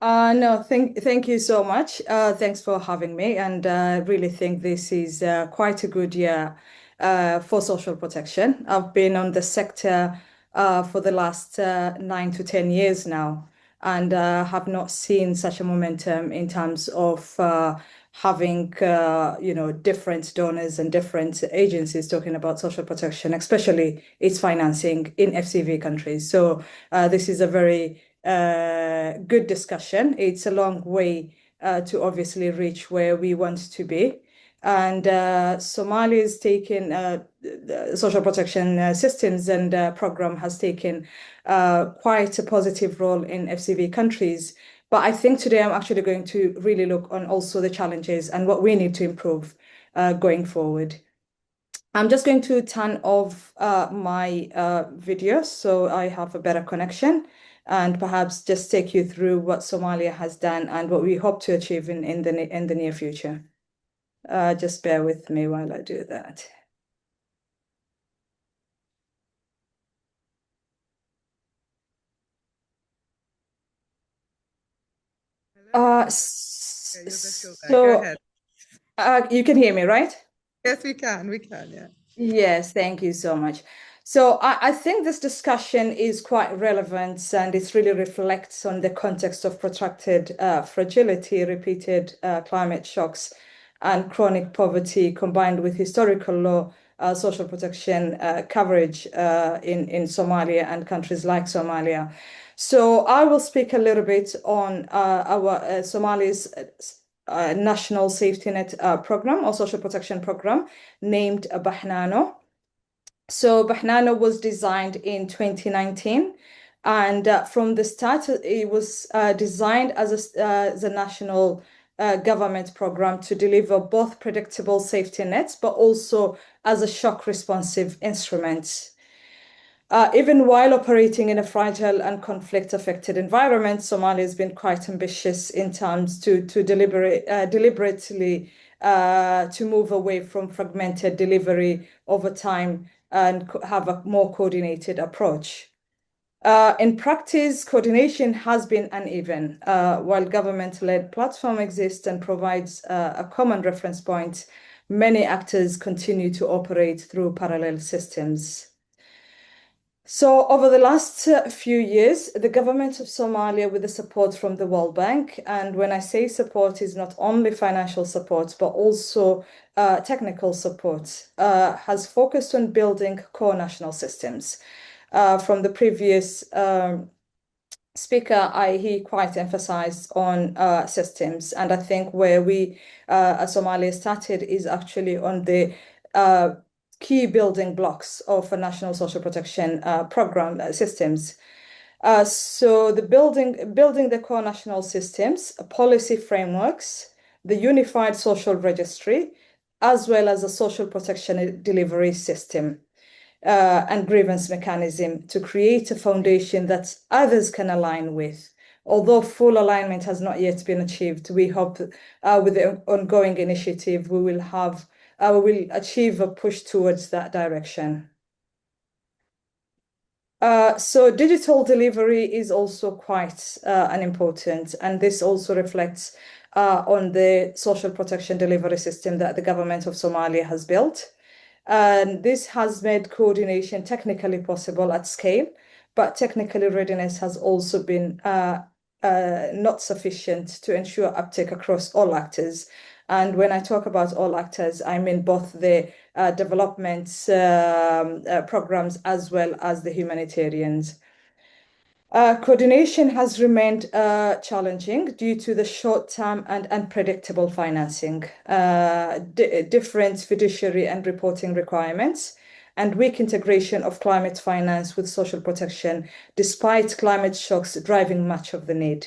No, thank you so much. Thanks for having me. And I really think this is quite a good year for social protection. I've been on the sector for the last 9 to 10 years now, and have not seen such a momentum in terms of having different donors and different agencies talking about social protection, especially its financing in FCV countries. So this is a very good discussion. It's a long way to obviously reach where we want to be. And Somalia is taking the social protection systems and program has taken quite a positive role in FCV countries. But I think today I'm actually going to really look on also the challenges and what we need to improve going forward. I'm just going to turn off my video so I have a better connection, and perhaps just take you through what Somalia has done and what we hope to achieve in the near future. Just bear with me while I do that. So you can hear me, right? Yes, we can, yeah. Yes, thank you so much. So I think this discussion is quite relevant, and it really reflects on the context of protracted fragility, repeated climate shocks, and chronic poverty, combined with historical low social protection coverage in Somalia and countries like Somalia. So I will speak a little bit on our Somalia's National Safety Net program or social protection program named BACNANO. So BACNANO was designed in 2019 And from the start, it was designed as a national government program to deliver both predictable safety nets, but also as a shock responsive instrument. Even while operating in a fragile and conflict-affected environment, Somalia has been quite ambitious in terms to deliberately to move away from fragmented delivery over time and have a more coordinated approach. In practice, coordination has been uneven. While government-led platform exists and provides a common reference point, many actors continue to operate through parallel systems. So over the last few years, the government of Somalia, with the support from the World Bank, and when I say support, is not only financial support, but also technical support, has focused on building core national systems. From the previous speaker, he quite emphasized on systems, and I think where we as Somalia started is actually on the key building blocks of a national social protection program systems. So the building the core national systems, policy frameworks, the unified social registry, as well as a social protection delivery system and grievance mechanism to create a foundation that others can align with. Although full alignment has not yet been achieved, we hope with the ongoing initiative we will achieve a push towards that direction. So digital delivery is also quite important, and this also reflects on the social protection delivery system that the government of Somalia has built. And this has made coordination technically possible at scale, but technical readiness has also been not sufficient to ensure uptake across all actors. And when I talk about all actors, I mean both the development programs as well as the humanitarians. Coordination has remained challenging due to the short-term and unpredictable financing, different fiduciary and reporting requirements, and weak integration of climate finance with social protection, despite climate shocks driving much of the need.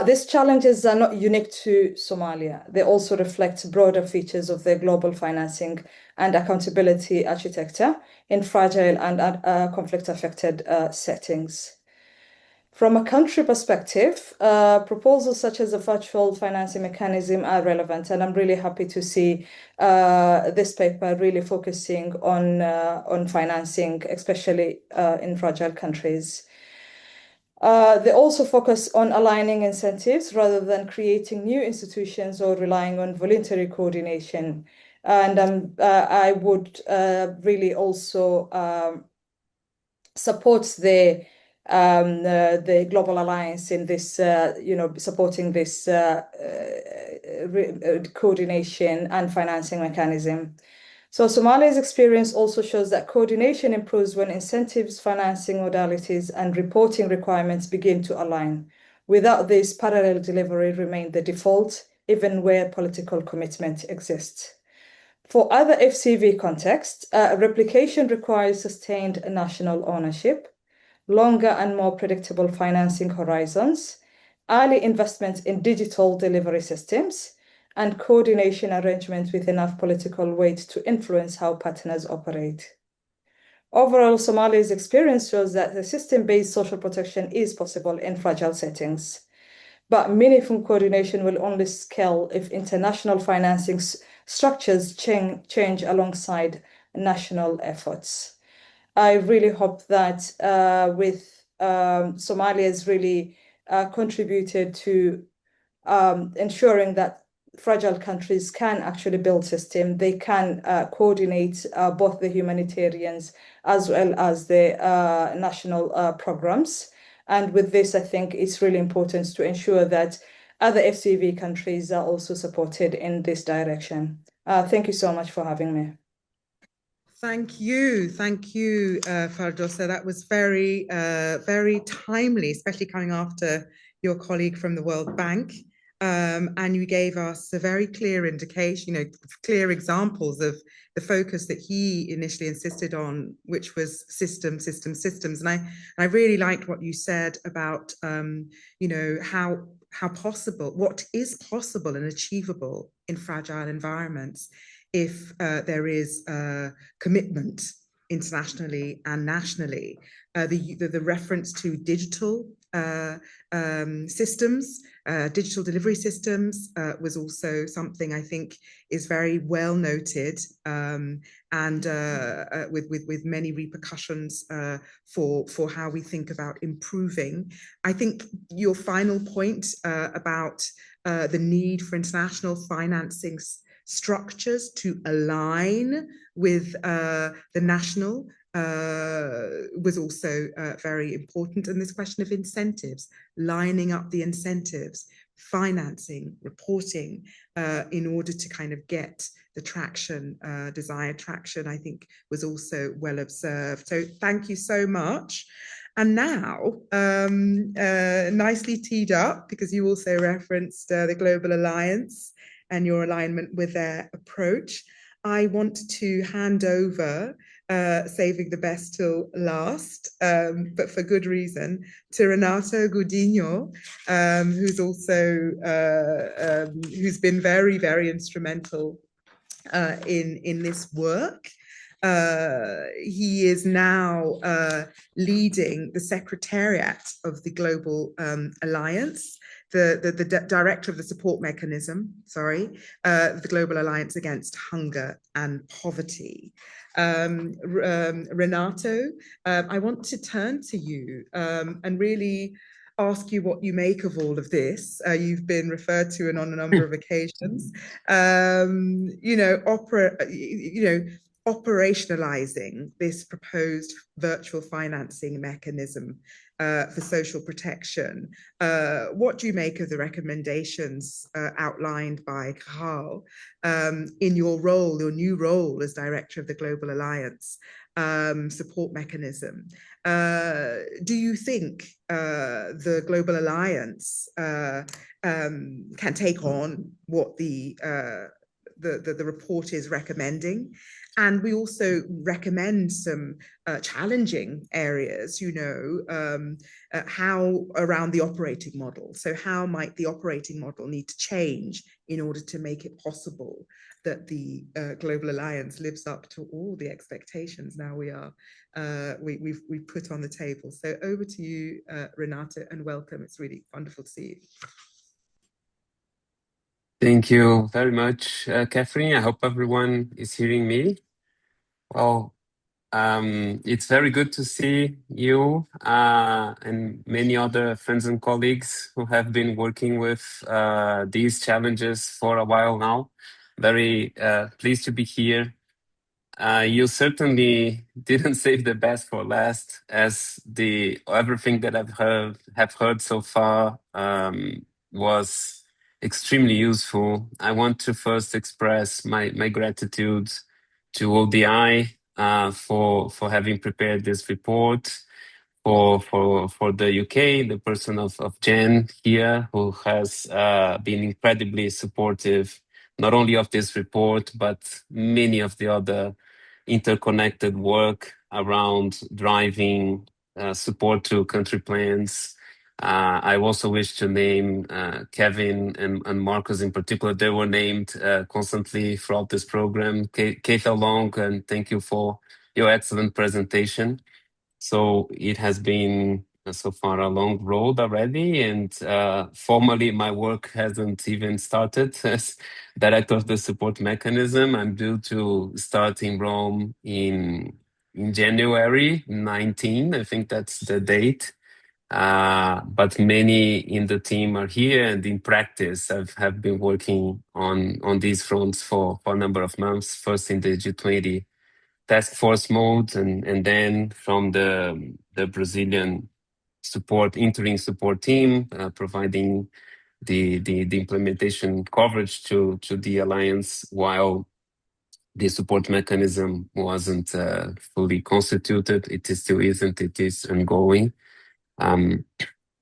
These challenges are not unique to Somalia. They also reflect broader features of the global financing and accountability architecture in fragile and conflict-affected settings. From a country perspective, proposals such as a virtual financing mechanism are relevant, and I'm really happy to see this paper really focusing on financing, especially in fragile countries. They also focus on aligning incentives rather than creating new institutions or relying on voluntary coordination. And I would really also support the Global Alliance in this, supporting this coordination and financing mechanism. So Somalia's experience also shows that coordination improves when incentives, financing modalities, and reporting requirements begin to align. Without this, parallel delivery remains the default, even where political commitment exists. For other FCV contexts, replication requires sustained national ownership, longer and more predictable financing horizons, early investments in digital delivery systems, and coordination arrangements with enough political weight to influence how partners operate. Overall, Somalia's experience shows that the system-based social protection is possible in fragile settings, but meaningful coordination will only scale if international financing structures change alongside national efforts. I really hope that with Somalia has really contributed to ensuring that fragile countries can actually build system. They can coordinate both the humanitarians as well as the national programs. And with this, I think it's really important to ensure that other FCV countries are also supported in this direction. Thank you so much for having me. Thank you, Fardosa. That was very, very timely, especially coming after your colleague from the World Bank. And you gave us a very clear indication, clear examples of the focus that he initially insisted on, which was systems. And I really liked what you said about, how possible, what is possible and achievable in fragile environments if there is commitment internationally and nationally. The reference to digital systems, digital delivery systems was also something I think is very well noted, and with many repercussions for how we think about improving. I think your final point about the need for international financing structures to align with the national was also very important. And this question of incentives, lining up the incentives, financing, reporting, in order to kind of get the traction, desired traction, I think was also well observed. So thank you so much. And now, nicely teed up, because you also referenced the Global Alliance and your alignment with their approach, I want to hand over, saving the best till last, but for good reason, to Renato Gudinho, who's also who's been very, very instrumental in this work. He is now leading the Secretariat of the Global Alliance, the director of the support mechanism, the Global Alliance Against Hunger and Poverty. Renato, I want to turn to you and really ask you what you make of all of this. You've been referred to on a number of occasions. Operationalizing this proposed virtual financing mechanism for social protection. What do you make of the recommendations outlined by Carl in your role, your new role as director of the Global Alliance support mechanism? Do you think the Global Alliance can take on what the report is recommending? And we also recommend some challenging areas, how around the operating model. So how might the operating model need to change in order to make it possible that the Global Alliance lives up to all the expectations now we've put on the table? So over to you, Renato, and welcome. It's really wonderful to see you. Thank you very much, Catherine. I hope everyone is hearing me. Well, it's very good to see you and many other friends and colleagues who have been working with these challenges for a while now. Very pleased to be here. You certainly didn't save the best for last, as everything that have heard so far was extremely useful. I want to first express my gratitude to ODI for having prepared this report, for the UK, the person of Jen here, who has been incredibly supportive, not only of this report, but many of the other interconnected work around driving support to country plans. I also wish to name Kevin and Marcus in particular. They were named constantly throughout this program. Keith Long, and thank you for your excellent presentation. So it has been so far a long road already, and formally my work hasn't even started as director of the support mechanism. I'm due to start in Rome in January 19. I think that's the date. But many in the team are here, and in practice have been working on these fronts for a number of months, first in the G20 task force mode, and then from the Brazilian interim support team, providing the implementation coverage to the alliance while the support mechanism wasn't fully constituted. It still isn't. It is ongoing.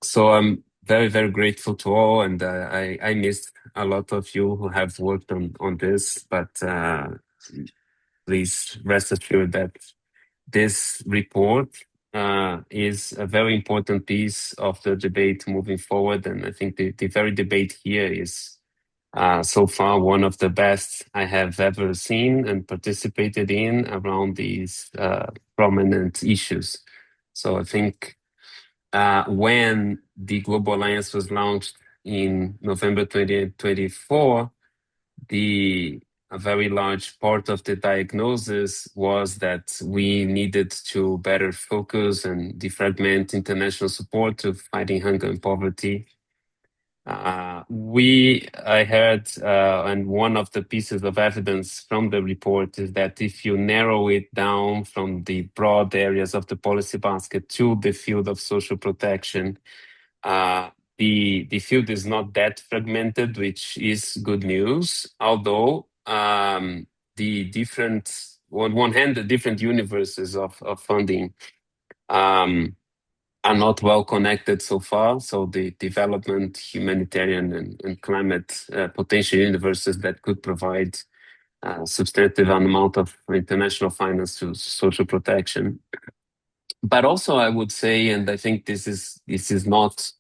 So I'm very, very grateful to all, and I missed a lot of you who have worked on this, but please rest assured that this report is a very important piece of the debate moving forward, and I think the very debate here is so far one of the best I have ever seen and participated in around these prominent issues. So I think when the Global Alliance was launched in November 2024, a very large part of the diagnosis was that we needed to better focus and defragment international support to fighting hunger and poverty. I heard, and one of the pieces of evidence from the report is that if you narrow it down from the broad areas of the policy basket to the field of social protection, the field is not that fragmented, which is good news. Although the different, on one hand, the different universes of funding are not well connected so far. So the development, humanitarian, and climate potential universes that could provide a substantive amount of international finance to social protection. But also, I would say, and I think this is not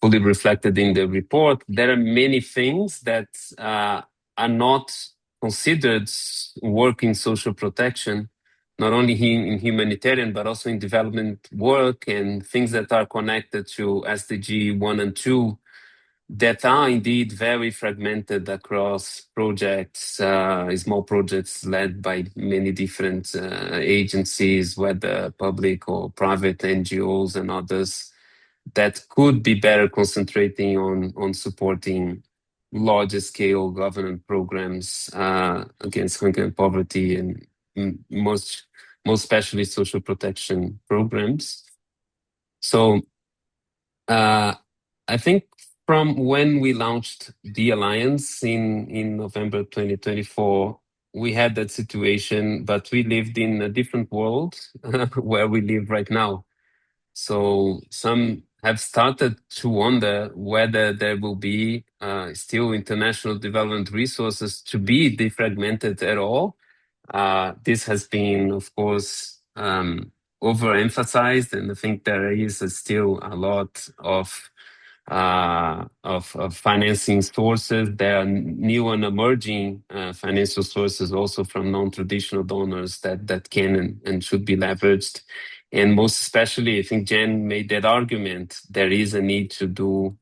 fully reflected in the report, there are many things that are not considered work in social protection, not only in humanitarian, but also in development work and things that are connected to SDG 1 and 2 that are indeed very fragmented across projects, small projects led by many different agencies, whether public or private NGOs and others, that could be better concentrating on supporting larger scale government programs against hunger and poverty, and most especially social protection programs. So I think from when we launched the Alliance in November 2024, we had that situation, but we lived in a different world where we live right now. So some have started to wonder whether there will be still international development resources to be defragmented at all. This has been, of course, overemphasized, and I think there is still a lot of financing sources. There are new and emerging financial sources also from non-traditional donors that can and should be leveraged. And most especially, I think Jen made that argument, there is a need to do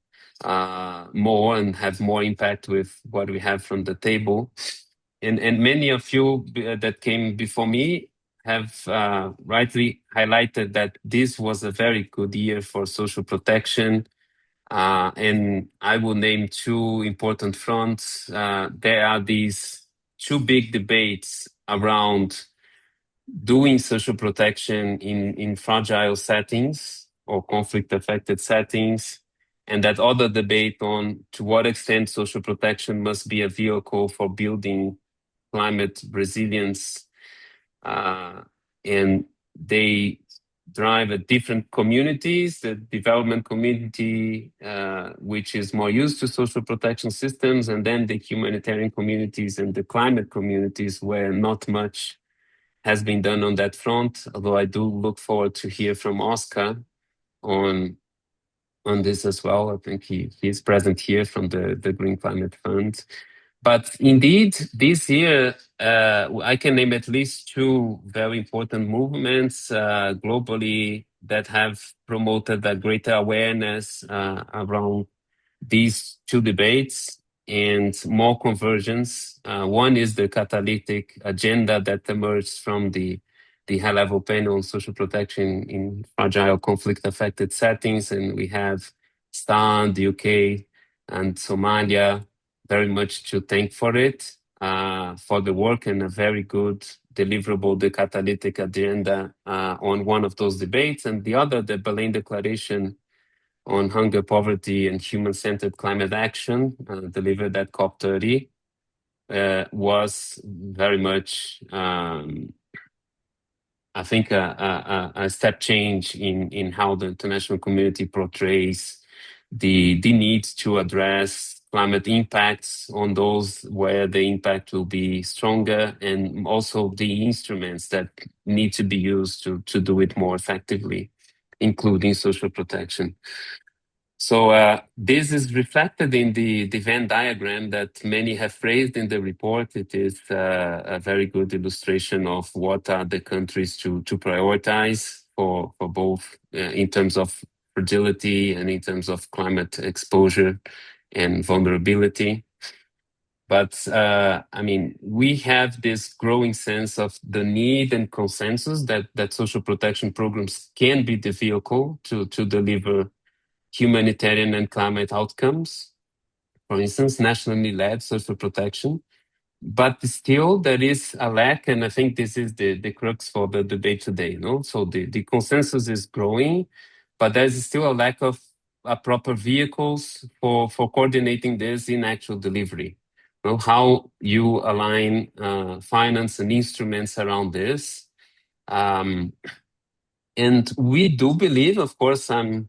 more and have more impact with what we have from the table. And many of you that came before me have rightly highlighted that this was a very good year for social protection. And I will name two important fronts. There are these two big debates around doing social protection in fragile settings or conflict-affected settings, and that other debate on to what extent social protection must be a vehicle for building climate resilience. And they drive at different communities, the development community, which is more used to social protection systems, and then the humanitarian communities and the climate communities where not much has been done on that front, although I do look forward to hear from Oscar on this as well. I think he is present here from the Green Climate Fund. But indeed, this year, I can name at least two very important movements globally that have promoted a greater awareness around these two debates and more convergence. One is the catalytic agenda that emerged from the high-level panel on social protection in fragile conflict-affected settings, and we have STAN, the UK, and Somalia very much to thank for it, for the work and a very good deliverable, the catalytic agenda on one of those debates, and the other, the Berlin Declaration on Hunger, Poverty, and Human-Centered Climate Action, delivered at COP30, was very much, I think, a step change in how the international community portrays the need to address climate impacts on those where the impact will be stronger, and also the instruments that need to be used to do it more effectively, including social protection. So this is reflected in the Venn diagram that many have phrased in the report. It is a very good illustration of what are the countries to prioritize for both in terms of fragility and in terms of climate exposure and vulnerability. But I mean, we have this growing sense of the need and consensus that social protection programs can be the vehicle to deliver humanitarian and climate outcomes, for instance, nationally led social protection. But still, there is a lack, and I think this is the crux for the debate today. So the consensus is growing, but there's still a lack of proper vehicles for coordinating this in actual delivery. How you align finance and instruments around this. And we do believe, of course, I'm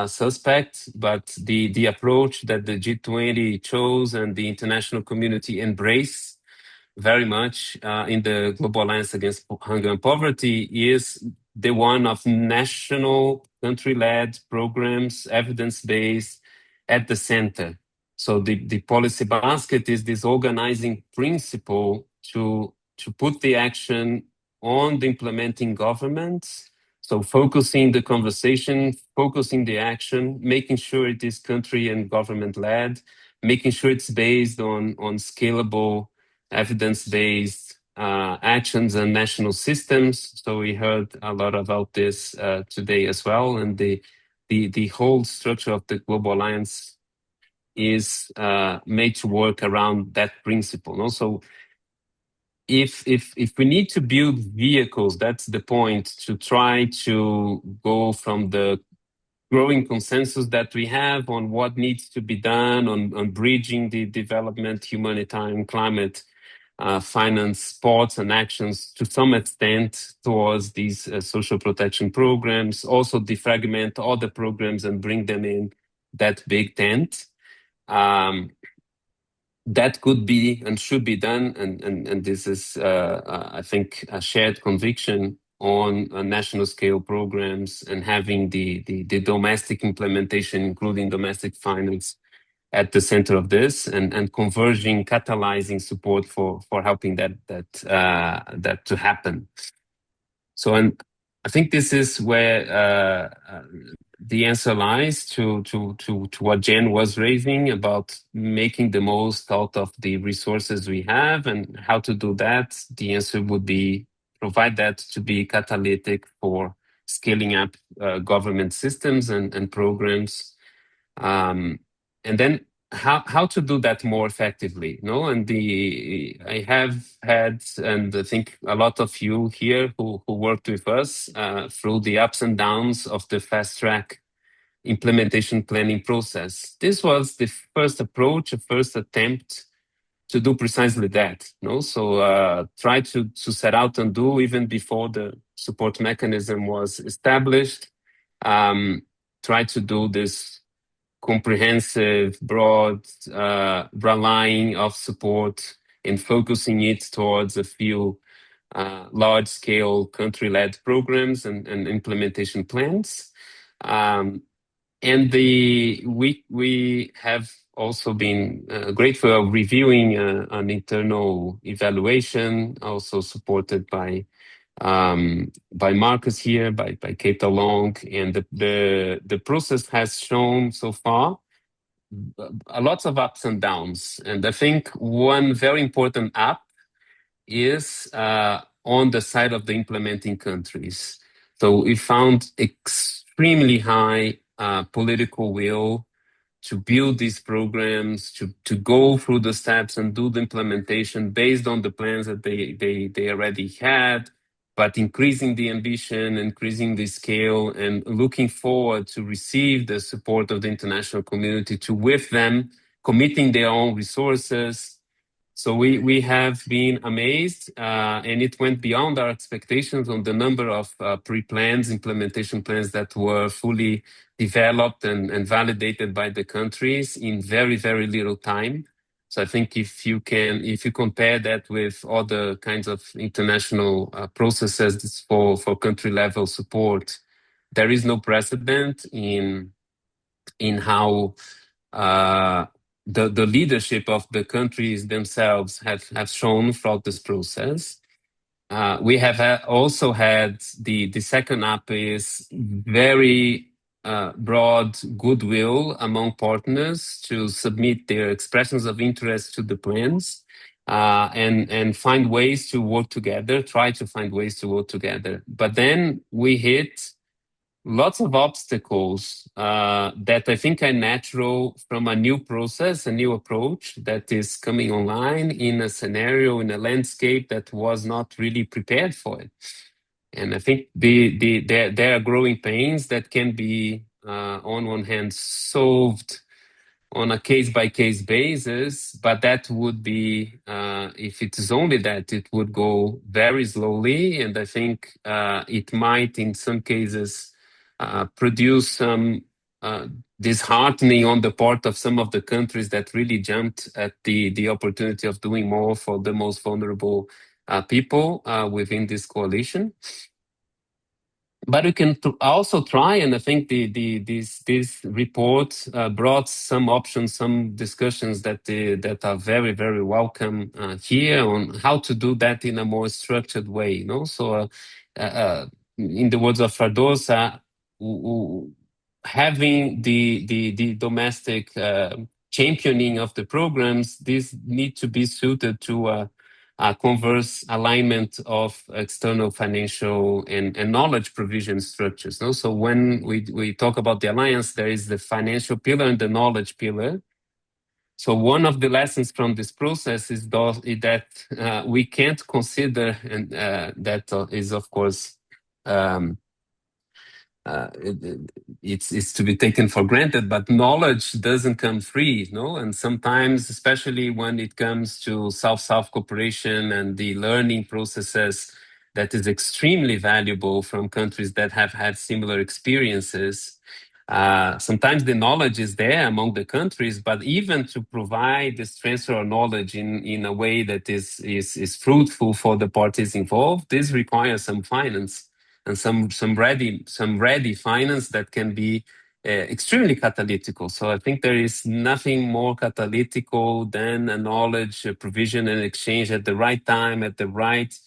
suspect, but the approach that the G20 chose and the international community embrace very much in the Global Alliance Against Hunger and Poverty is the one of national country-led programs, evidence-based, at the center. So the policy basket is this organizing principle to put the action on the implementing governments. So focusing the conversation, focusing the action, making sure it is country and government-led, making sure it's based on scalable, evidence-based actions and national systems. So we heard a lot about this today as well. And the whole structure of the Global Alliance is made to work around that principle. Also, if we need to build vehicles, that's the point, to try to go from the growing consensus that we have on what needs to be done on bridging the development, humanitarian, climate, finance, thoughts and actions to some extent towards these social protection programs, also defragment all the programs and bring them in that big tent. That could be and should be done, and this is, I think, a shared conviction on national scale programs and having the domestic implementation, including domestic finance, at the center of this, and converging, catalyzing support for helping that to happen. So, and I think this is where the answer lies to what Jen was raising about making the most out of the resources we have, and how to do that. The answer would be provide that to be catalytic for scaling up government systems and programs. And then how to do that more effectively, And I have had, and I think a lot of you here who worked with us through the ups and downs of the fast track implementation planning process. This was the first approach, a first attempt to do precisely that. So try to set out and do even before the support mechanism was established. Try to do this comprehensive, broad rallying of support and focusing it towards a few large-scale country-led programs and implementation plans. And we have also been grateful of reviewing an internal evaluation, also supported by Marcus here, by Kate Long, and the process has shown so far a lot of ups and downs. And I think one very important up is on the side of the implementing countries. So we found extremely high political will to build these programs, to go through the steps and do the implementation based on the plans that they already had, but increasing the ambition, increasing the scale, and looking forward to receive the support of the international community, to with them committing their own resources, So we have been amazed, and it went beyond our expectations on the number of pre-plans, implementation plans that were fully developed and validated by the countries in very, very little time. So I think if you compare that with other kinds of international processes for country level support, there is no precedent in how the leadership of the countries themselves have shown throughout this process. We have also had the second up is very broad goodwill among partners to submit their expressions of interest to the plans and find ways to work together, try to find ways to work together. But then we hit lots of obstacles that I think are natural from a new process, a new approach that is coming online in a scenario, in a landscape that was not really prepared for it. And I think there are growing pains that can be, on one hand, solved on a case-by-case basis, but that would be, if it is only that, it would go very slowly. And I think it might, in some cases, produce some disheartening on the part of some of the countries that really jumped at the opportunity of doing more for the most vulnerable people within this coalition. But we can also try, and I think this report brought some options, some discussions that are very, very welcome here on how to do that in a more structured way. You know, so in the words of Fardosa, having the domestic championing of the programs, these need to be suited to a converse alignment of external financial and knowledge provision structures. No? So when we talk about the alliance, there is the financial pillar and the knowledge pillar. So one of the lessons from this process is that we can't consider, and that is of course it's to be taken for granted, but knowledge doesn't come free, no? And sometimes, especially when it comes to South-South cooperation and the learning processes, that is extremely valuable from countries that have had similar experiences. Sometimes the knowledge is there among the countries, but even to provide this transfer of knowledge in a way that is fruitful for the parties involved, this requires some finance. And some ready finance that can be extremely catalytical. So I think there is nothing more catalytical than a knowledge provision and exchange at the right time, at the right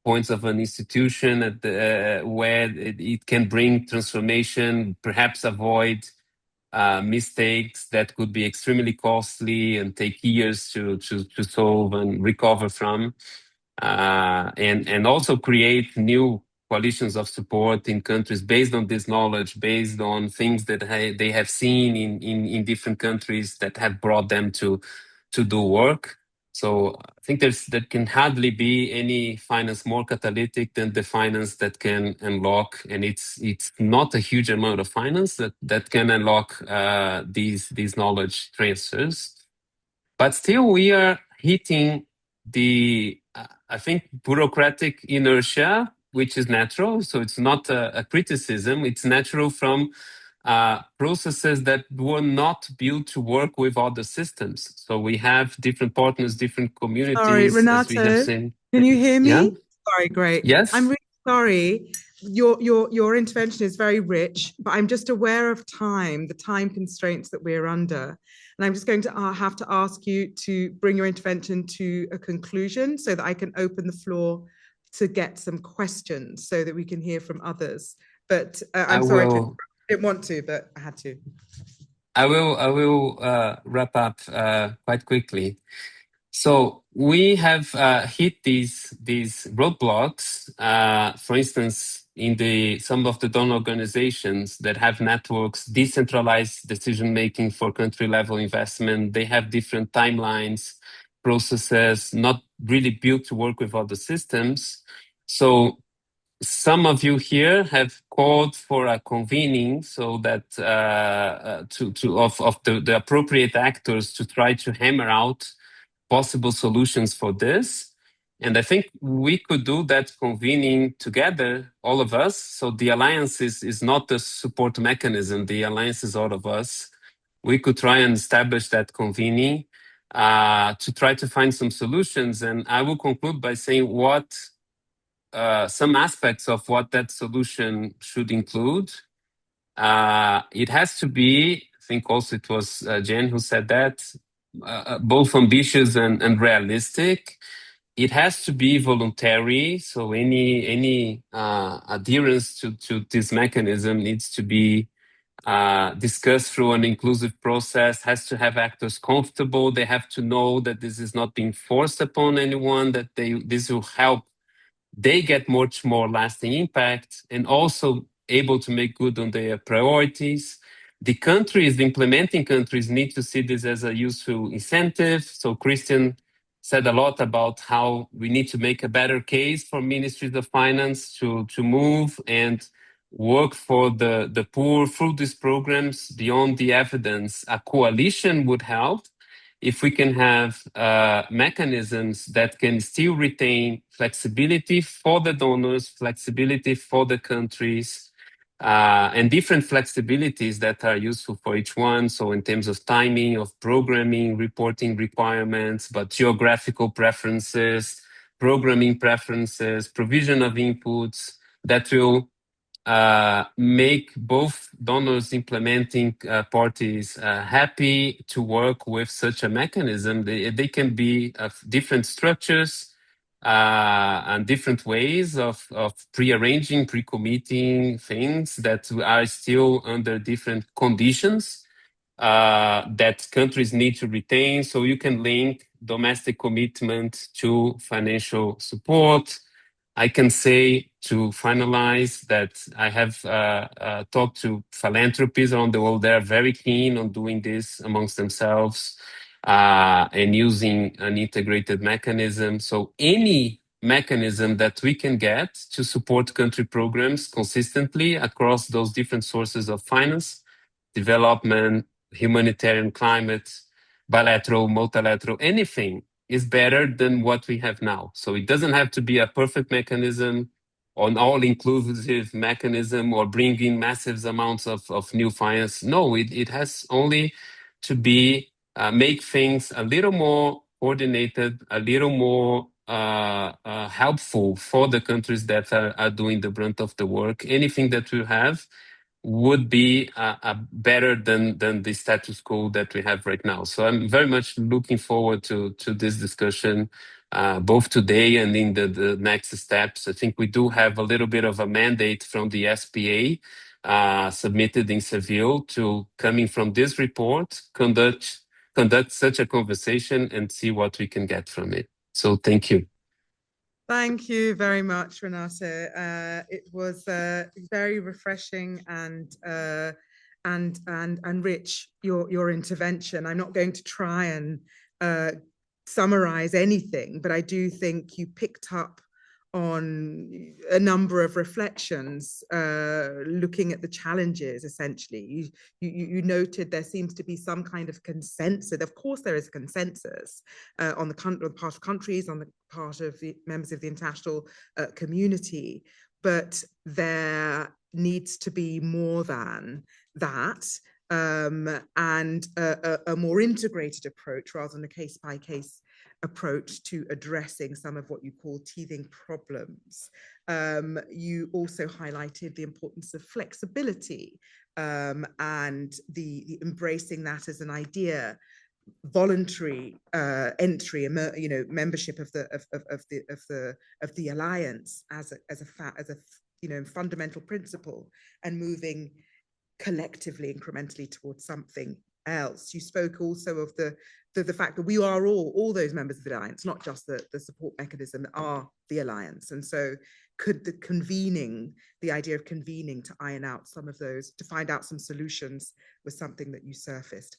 points of an institution, at the, where it can bring transformation, perhaps avoid mistakes that could be extremely costly and take years to solve and recover from, and also create new coalitions of support in countries based on this knowledge, based on things that they have seen in different countries that have brought them to do work. So I think there can hardly be any finance more catalytic than the finance that can unlock, and it's not a huge amount of finance that can unlock these knowledge transfers. But still we are hitting the, I think, bureaucratic inertia, which is natural. So it's not a criticism. It's natural from processes that were not built to work with other systems. So we have different partners, different communities. Sorry, Renato, as we have seen. Can you hear me? Yeah? Sorry, great. Yes. I'm really sorry. Your intervention is very rich, but I'm just aware of time, the time constraints that we're under. And I'm just going to have to ask you to bring your intervention to a conclusion so that I can open the floor to get some questions so that we can hear from others. But I'm sorry, I didn't want to, but I had to. I will wrap up quite quickly. So we have hit these roadblocks, for instance, in some of the donor organizations that have networks, decentralized decision-making for country-level investment. They have different timelines, processes, not really built to work with other systems. So some of you here have called for a convening so that of the appropriate actors to try to hammer out possible solutions for this. And I think we could do that convening together, all of us. So the alliance is not a support mechanism. The alliance is all of us. We could try and establish that convening to try to find some solutions. And I will conclude by saying what some aspects of what that solution should include. It has to be, I think also it was Jen who said that, both ambitious and realistic. It has to be voluntary, so any adherence to this mechanism needs to be discussed through an inclusive process, has to have actors comfortable. They have to know that this is not being forced upon anyone, that this will help they get much more lasting impact and also able to make good on their priorities. The countries, the implementing countries need to see this as a useful incentive. So Christian said a lot about how we need to make a better case for ministries of finance to move and work for the poor through these programs beyond the evidence. A coalition would help if we can have mechanisms that can still retain flexibility for the donors, flexibility for the countries, and different flexibilities that are useful for each one. So in terms of timing, of programming, reporting requirements, but geographical preferences, programming preferences, provision of inputs that will make both donors implementing parties happy to work with such a mechanism. They can be of different structures and different ways of pre-arranging, pre-committing things that are still under different conditions that countries need to retain. So you can link domestic commitment to financial support. I can say to finalize that I have talked to philanthropies around the world. They're very keen on doing this amongst themselves and using an integrated mechanism. So any mechanism that we can get to support country programs consistently across those different sources of finance, development, humanitarian, climate, bilateral, multilateral, anything is better than what we have now. So it doesn't have to be a perfect mechanism, an all-inclusive mechanism, or bring in massive amounts of new finance. No, it has only to be make things a little more coordinated, a little more helpful for the countries that are doing the brunt of the work. Anything that we have would be better than the status quo that we have right now. So I'm very much looking forward to this discussion, both today and in the next steps. I think we do have a little bit of a mandate from the SPA submitted in Seville to, coming from this report, conduct such a conversation and see what we can get from it. So thank you. Thank you very much, Renato. It was very refreshing and rich, your intervention. I'm not going to try and summarize anything, but I do think you picked up on a number of reflections, looking at the challenges, essentially. You noted there seems to be some kind of consensus. Of course, there is consensus on the part of countries, on the part of the members of the international community, but there needs to be more than that, and a more integrated approach rather than a case-by-case approach to addressing some of what you call teething problems. You also highlighted the importance of flexibility and the embracing that as an idea, voluntary entry, membership of the alliance as a fundamental principle, and moving collectively, incrementally towards something else. You spoke also of the fact that we are all those members of the alliance, not just the support mechanism, are the alliance. And so could the idea of convening to iron out some of those, to find out some solutions, was something that you surfaced.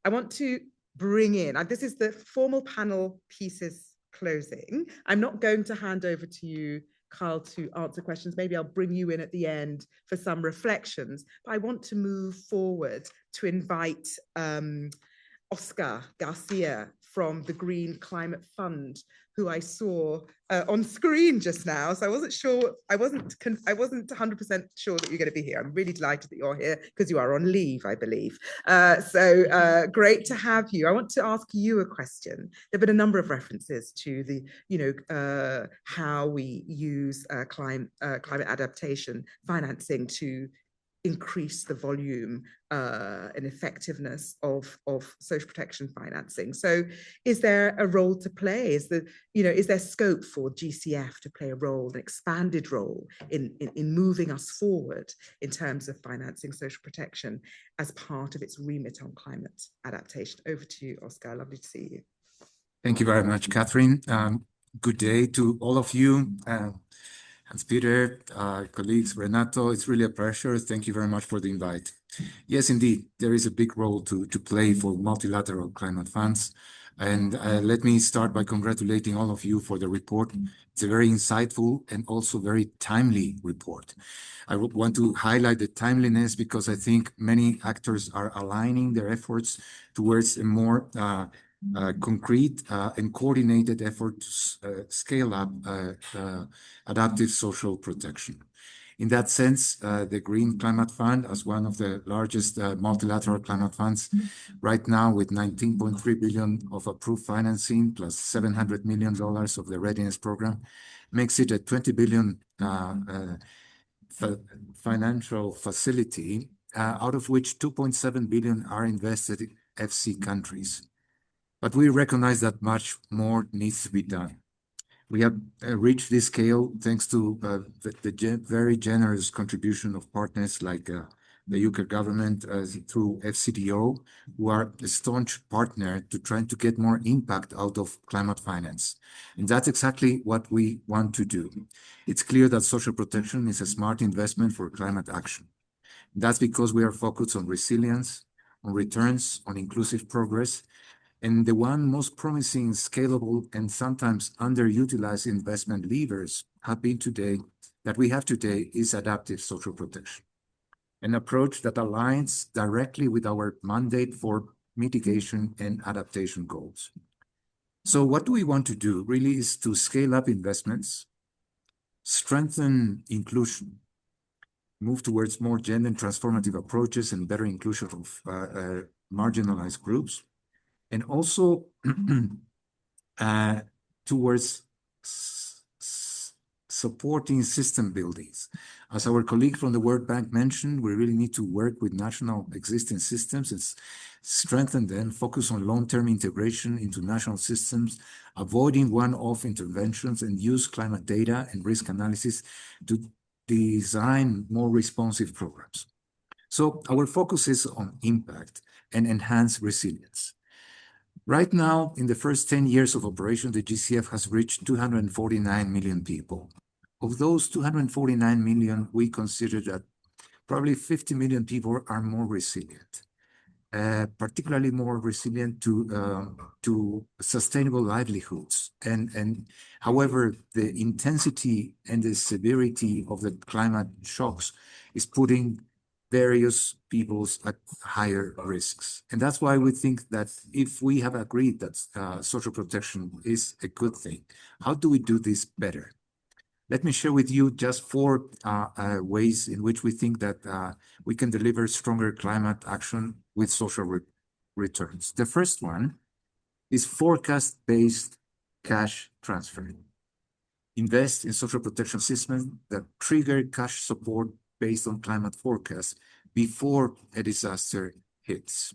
I want to bring in, this is the formal panel pieces closing. I'm not going to hand over to you, Carl, to answer questions. Maybe I'll bring you in at the end for some reflections, but I want to move forward to invite Oscar Garcia from the Green Climate Fund, who I saw on screen just now. So I wasn't sure, I wasn't 100% sure that you're going to be here. I'm really delighted that you're here because you are on leave, I believe. So great to have you. I want to ask you a question. There have been a number of references to the, how we use climate adaptation financing to increase the volume and effectiveness of social protection financing. So is there a role to play? Is there scope for GCF to play a role, an expanded role in moving us forward in terms of financing social protection as part of its remit on climate adaptation? Over to you, Oscar. Lovely to see you. Thank you very much, Catherine. Good day to all of you. Hans-Peter, colleagues, Renato, it's really a pleasure. Thank you very much for the invite. Yes, indeed, there is a big role to play for multilateral climate funds. And let me start by congratulating all of you for the report. It's a very insightful and also very timely report. I would want to highlight the timeliness because I think many actors are aligning their efforts towards a more concrete and coordinated effort to scale up adaptive social protection. In that sense, the Green Climate Fund, as one of the largest multilateral climate funds, right now with 19.3 billion of approved financing plus $700 million of the readiness program, makes it a 20 billion financial facility, out of which 2.7 billion are invested in FC countries. But we recognize that much more needs to be done. We have reached this scale thanks to the very generous contribution of partners like the UK government through FCDO, who are a staunch partner to trying to get more impact out of climate finance. And that's exactly what we want to do. It's clear that social protection is a smart investment for climate action. That's because we are focused on resilience, on returns, on inclusive progress. And the one most promising, scalable, and sometimes underutilized investment levers we have today is adaptive social protection, an approach that aligns directly with our mandate for mitigation and adaptation goals. So what do we want to do? Really is to scale up investments, strengthen inclusion, move towards more gender and transformative approaches and better inclusion of marginalized groups, and also towards supporting system buildings. As our colleague from the World Bank mentioned, we really need to work with national existing systems and strengthen them, focus on long-term integration into national systems, avoiding one-off interventions, and use climate data and risk analysis to design more responsive programs. So our focus is on impact and enhanced resilience. Right now, in the first 10 years of operation, the GCF has reached 249 million people. Of those 249 million, we consider that probably 50 million people are more resilient, particularly more resilient to sustainable livelihoods. And however, the intensity and the severity of the climate shocks is putting various peoples at higher risks. And that's why we think that if we have agreed that social protection is a good thing, how do we do this better? Let me share with you just 4 ways in which we think that we can deliver stronger climate action with social returns. The first one is forecast-based cash transfer. Invest in social protection systems that trigger cash support based on climate forecasts before a disaster hits.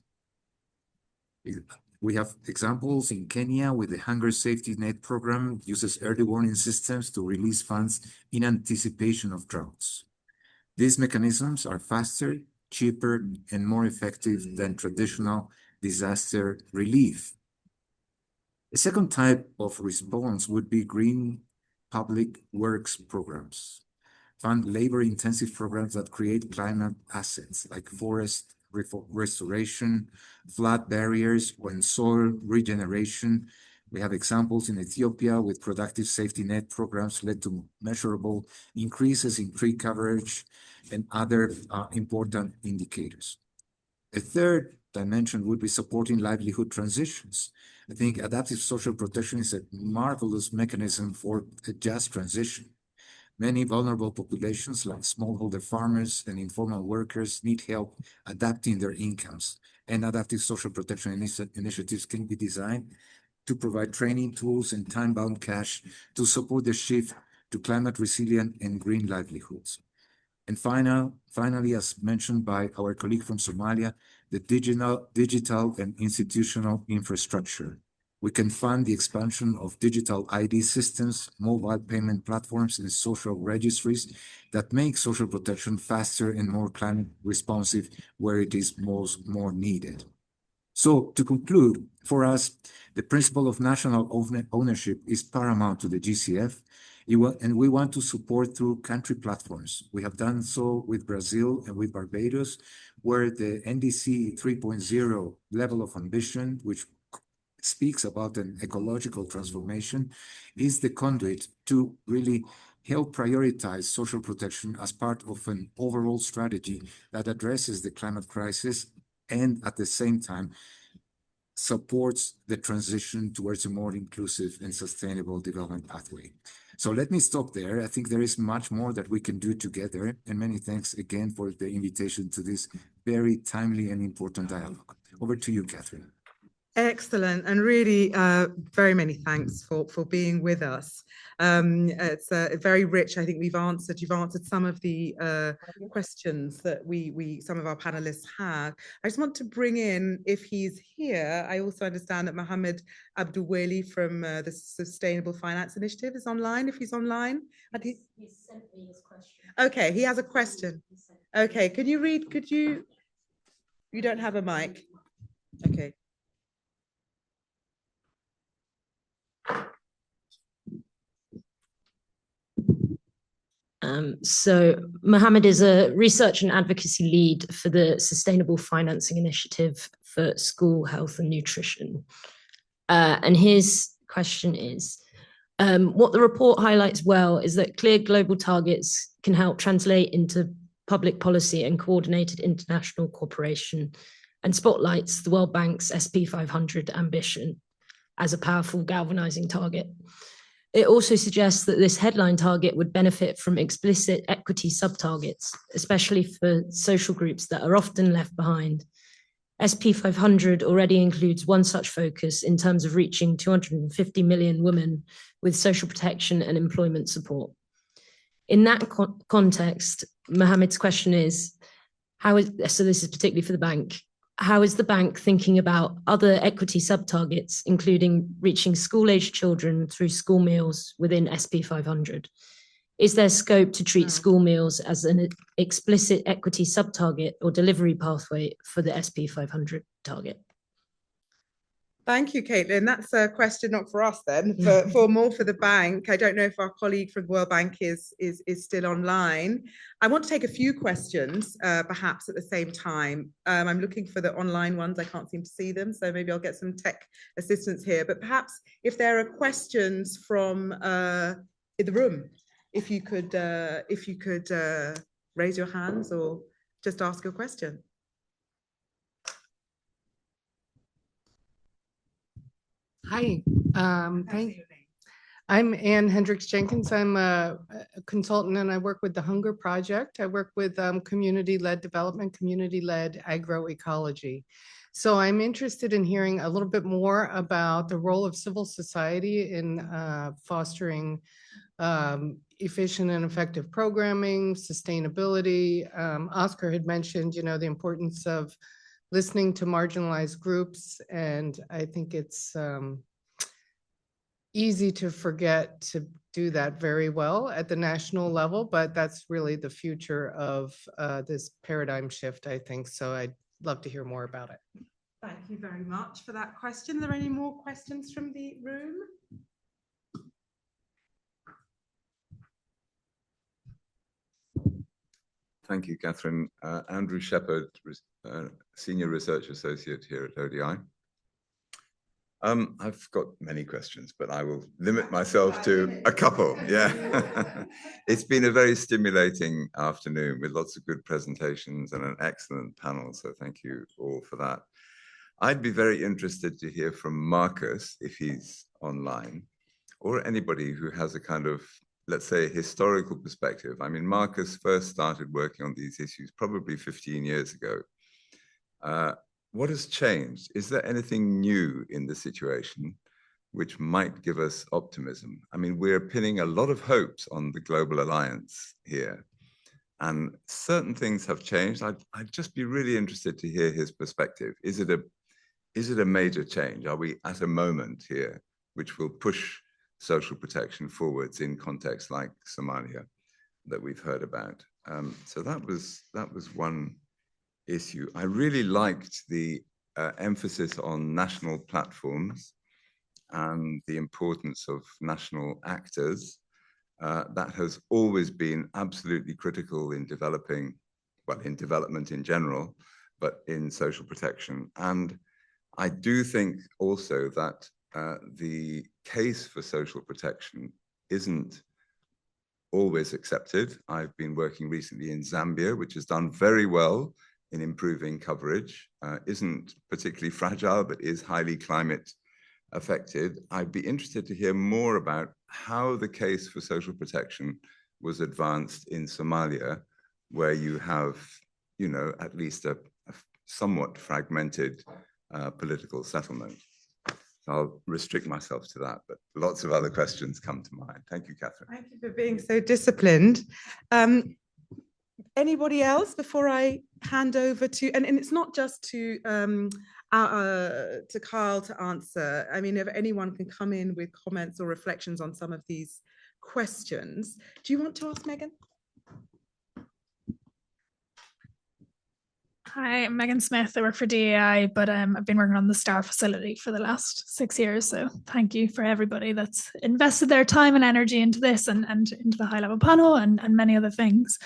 We have examples in Kenya with the Hunger Safety Net program uses early warning systems to release funds in anticipation of droughts. These mechanisms are faster, cheaper, and more effective than traditional disaster relief. A second type of response would be green public works programs. Fund labor-intensive programs that create climate assets like forest restoration, flood barriers, and soil regeneration. We have examples in Ethiopia with productive safety net programs led to measurable increases in tree coverage and other important indicators. A third dimension would be supporting livelihood transitions. I think adaptive social protection is a marvelous mechanism for a just transition. Many vulnerable populations like smallholder farmers and informal workers need help adapting their incomes, and adaptive social protection initiatives can be designed to provide training tools and time-bound cash to support the shift to climate resilient and green livelihoods. And finally, as mentioned by our colleague from Somalia, the digital and institutional infrastructure. We can fund the expansion of digital ID systems, mobile payment platforms, and social registries that make social protection faster and more climate responsive where it is more needed. So to conclude, for us, the principle of national ownership is paramount to the GCF, and we want to support through country platforms. We have done so with Brazil and with Barbados, where the NDC 3.0 level of ambition, which speaks about an ecological transformation, is the conduit to really help prioritize social protection as part of an overall strategy that addresses the climate crisis and at the same time supports the transition towards a more inclusive and sustainable development pathway. So let me stop there. I think there is much more that we can do together, and many thanks again for the invitation to this very timely and important dialogue. Over to you, Catherine. Excellent, and really very many thanks for being with us. It's very rich. I think you've answered some of the questions that some of our panelists had. I just want to bring in, if he's here, I also understand that Mohammed Abdulwali from the Sustainable Finance Initiative is online. If he's online, he sent me his question. Okay, he has a question. Okay, can you read? You don't have a mic. Okay. So Mohammed is a research and advocacy lead for the Sustainable Financing Initiative for School Health and Nutrition. And his question is, what the report highlights well is that clear global targets can help translate into public policy and coordinated international cooperation, and spotlights the World Bank's SP 500 ambition as a powerful galvanizing target. It also suggests that this headline target would benefit from explicit equity sub-targets, especially for social groups that are often left behind. SP 500 already includes one such focus in terms of reaching 250 million women with social protection and employment support. In that context, Mohammed's question is, so this is particularly for the bank, how is the bank thinking about other equity sub-targets, including reaching school-aged children through school meals within SP 500? Is there scope to treat school meals as an explicit equity sub-target or delivery pathway for the SP 500 target? Thank you, Caitlin. That's a question not for us then, for more for the bank. I don't know if our colleague from the World Bank is still online. I want to take a few questions, perhaps at the same time. I'm looking for the online ones. I can't seem to see them, so maybe I'll get some tech assistance here. But perhaps if there are questions from in the room, if you could raise your hands or just ask a question. Hi, I'm Ann Hendricks Jenkins. I'm a consultant and I work with the Hunger Project. I work with community-led development, community-led agroecology. So I'm interested in hearing a little bit more about the role of civil society in fostering efficient and effective programming, sustainability. Oscar had mentioned, the importance of listening to marginalized groups, and I think it's easy to forget to do that very well at the national level, but that's really the future of this paradigm shift, I think. So I'd love to hear more about it. Thank you very much for that question. Are there any more questions from the room? Thank you, Catherine. Andrew Shepherd, Senior Research Associate here at ODI. I've got many questions, but I will limit myself to a couple. Yeah, it's been a very stimulating afternoon with lots of good presentations and an excellent panel. So thank you all for that. I'd be very interested to hear from Marcus, if he's online, or anybody who has a kind of, let's say, historical perspective. I mean, Marcus first started working on these issues probably 15 years ago. What has changed? Is there anything new in the situation which might give us optimism? I mean, we're pinning a lot of hopes on the Global Alliance here, and certain things have changed. I'd just be really interested to hear his perspective. Is it a major change? Are we at a moment here which will push social protection forwards in contexts like Somalia that we've heard about? So that was one issue. I really liked the emphasis on national platforms and the importance of national actors. That has always been absolutely critical in development in general, but in social protection. And I do think also that the case for social protection isn't always accepted. I've been working recently in Zambia, which has done very well in improving coverage, isn't particularly fragile, but is highly climate affected. I'd be interested to hear more about how the case for social protection was advanced in Somalia, where you have, you know, at least a somewhat fragmented political settlement. So I'll restrict myself to that, but lots of other questions come to mind. Thank you, Catherine. Thank you for being so disciplined. Anybody else before I hand over to, and it's not just to Carl to answer. I mean, if anyone can come in with comments or reflections on some of these questions. Do you want to ask Megan? Hi, I'm Megan Smith. I work for DAI, but I've been working on the STAR facility for the last 6 years. So thank you for everybody that's invested their time and energy into this and into the high-level panel and many other things.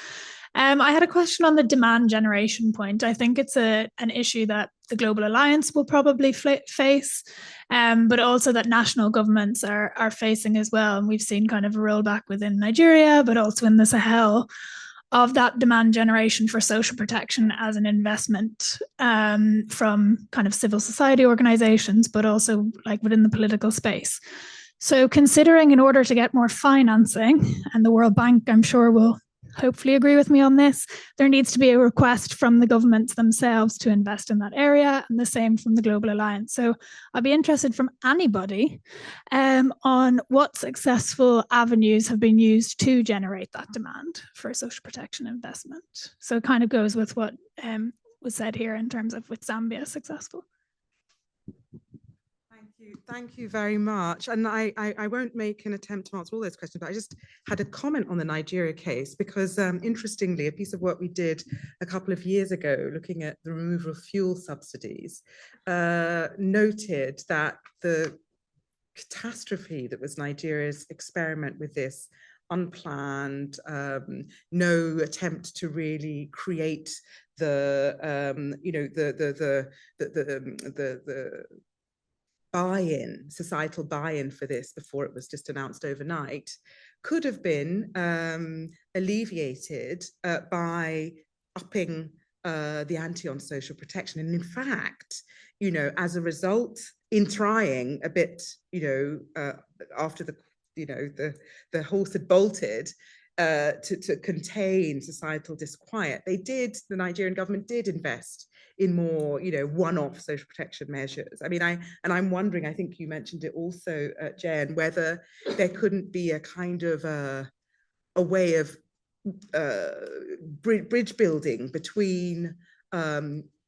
I had a question on the demand generation point. I think it's an issue that the Global Alliance will probably face, but also that national governments are facing as well. And we've seen kind of a rollback within Nigeria, but also in the Sahel, of that demand generation for social protection as an investment from kind of civil society organizations, but also like within the political space. So considering in order to get more financing, and the World Bank, I'm sure, will hopefully agree with me on this, there needs to be a request from the governments themselves to invest in that area, and the same from the Global Alliance. So I'd be interested from anybody on what successful avenues have been used to generate that demand for social protection investment. So it kind of goes with what was said here in terms of with Zambia successful. Thank you very much. And I won't make an attempt to answer all those questions, but I just had a comment on the Nigeria case because interestingly, a piece of work we did a couple of years ago looking at the removal of fuel subsidies noted that the catastrophe that was Nigeria's experiment with this unplanned, no attempt to really create the, you know, the buy-in, societal buy-in for this before it was just announced overnight, could have been alleviated by upping the ante on social protection. And in fact, you know, as a result, in trying a bit, you know, after the, you know, the horse had bolted, to contain societal disquiet, the Nigerian government did invest in more, you know, one-off social protection measures. I mean, I'm wondering, I think you mentioned it also, Jen, whether there couldn't be a kind of a way of bridge building between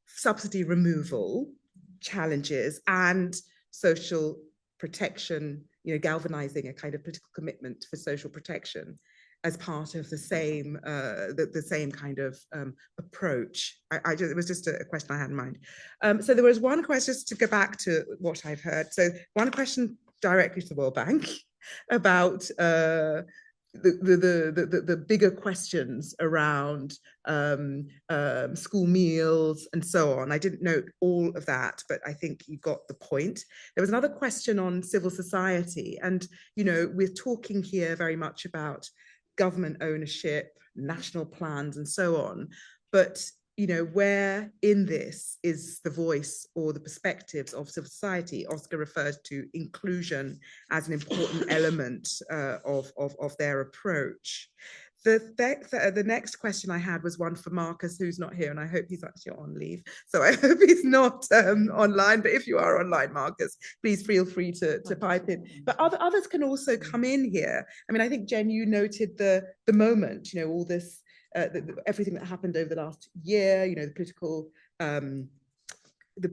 subsidy removal challenges and social protection, you know, galvanizing a kind of political commitment for social protection as part of the same kind of approach. It was just a question I had in mind. So there was one question, just to go back to what I've heard. So one question directly to the World Bank about the bigger questions around school meals and so on. I didn't note all of that, but I think you got the point. There was another question on civil society. And, you know, we're talking here very much about government ownership, national plans, and so on. But, you know, where in this is the voice or the perspectives of civil society? Oscar refers to inclusion as an important element of their approach. The next question I had was one for Marcus, who's not here, and I hope he's actually on leave. So I hope he's not online, but if you are online, Marcus, please feel free to pipe in. But others can also come in here. I mean, I think, Jen, you noted the moment, you know, all this, everything that happened over the last year, you know, the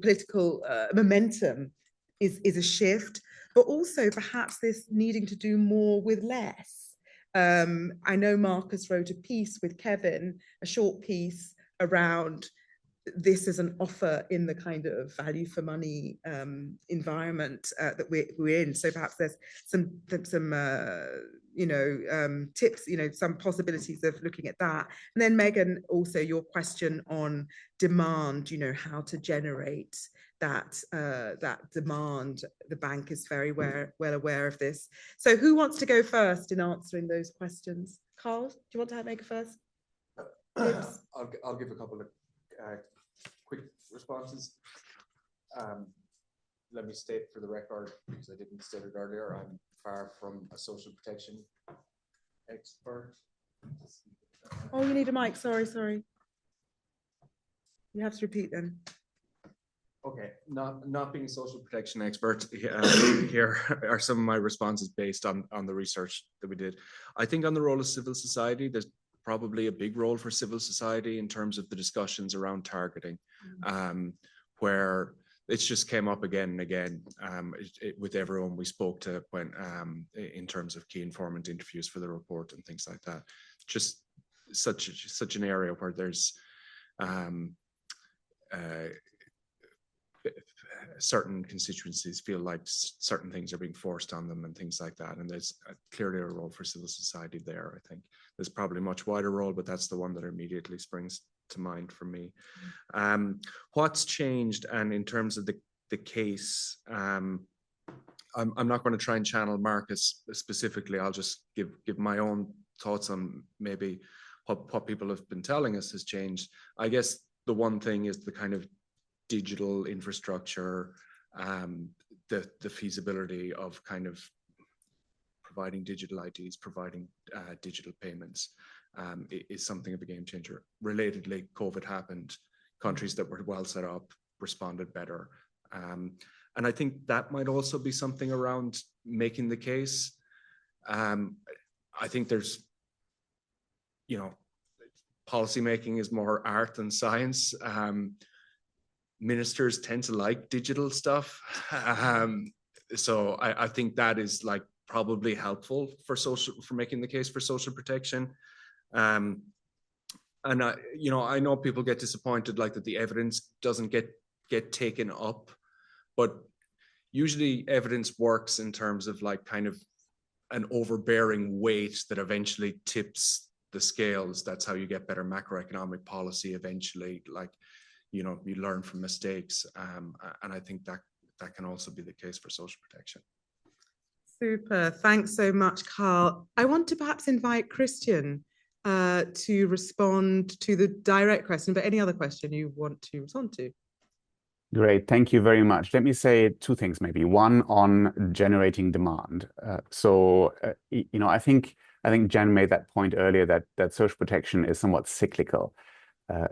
political momentum is a shift, but also perhaps this needing to do more with less. I know Marcus wrote a piece with Kevin, a short piece around this as an offer in the kind of value for money environment that we're in. So perhaps there's some you know, tips, you know, some possibilities of looking at that. And then Megan, also your question on demand, you know, how to generate that demand. The bank is very well aware of this. So who wants to go first in answering those questions? Carl, do you want to make a first? I'll give a couple of quick responses. Let me state for the record, because I didn't state it earlier, I'm far from a social protection expert. Oh, you need a mic. Sorry. You have to repeat then. Okay, not being a social protection expert, here are some of my responses based on the research that we did. I think on the role of civil society, there's probably a big role for civil society in terms of the discussions around targeting, where it's just came up again and again with everyone we spoke to when in terms of key informant interviews for the report and things like that. Just such an area where there's certain constituencies feel like certain things are being forced on them and things like that. And there's clearly a role for civil society there. I think there's probably a much wider role, but that's the one that immediately springs to mind for me. What's changed, and in terms of the case, I'm not going to try and channel Marcus specifically. I'll just give my own thoughts on maybe what people have been telling us has changed. I guess the one thing is the kind of digital infrastructure, the feasibility of kind of providing digital IDs, providing digital payments is something of a game changer. Relatedly, COVID happened. Countries that were well set up responded better. And I think that might also be something around making the case. I think there's, you know, policymaking is more art than science. Ministers tend to like digital stuff. So I think that is like probably helpful for making the case for social protection. And you know, I know people get disappointed like that the evidence doesn't get taken up, but usually evidence works in terms of like kind of an overbearing weight that eventually tips the scales. That's how you get better macroeconomic policy eventually. Like, you know, you learn from mistakes. And I think that can also be the case for social protection. Super. Thanks so much, Carl. I want to perhaps invite Christian to respond to the direct question, but any other question you want to respond to? Great, thank you very much. Let me say two things, maybe. One on generating demand. You know, I think Jen made that point earlier that social protection is somewhat cyclical.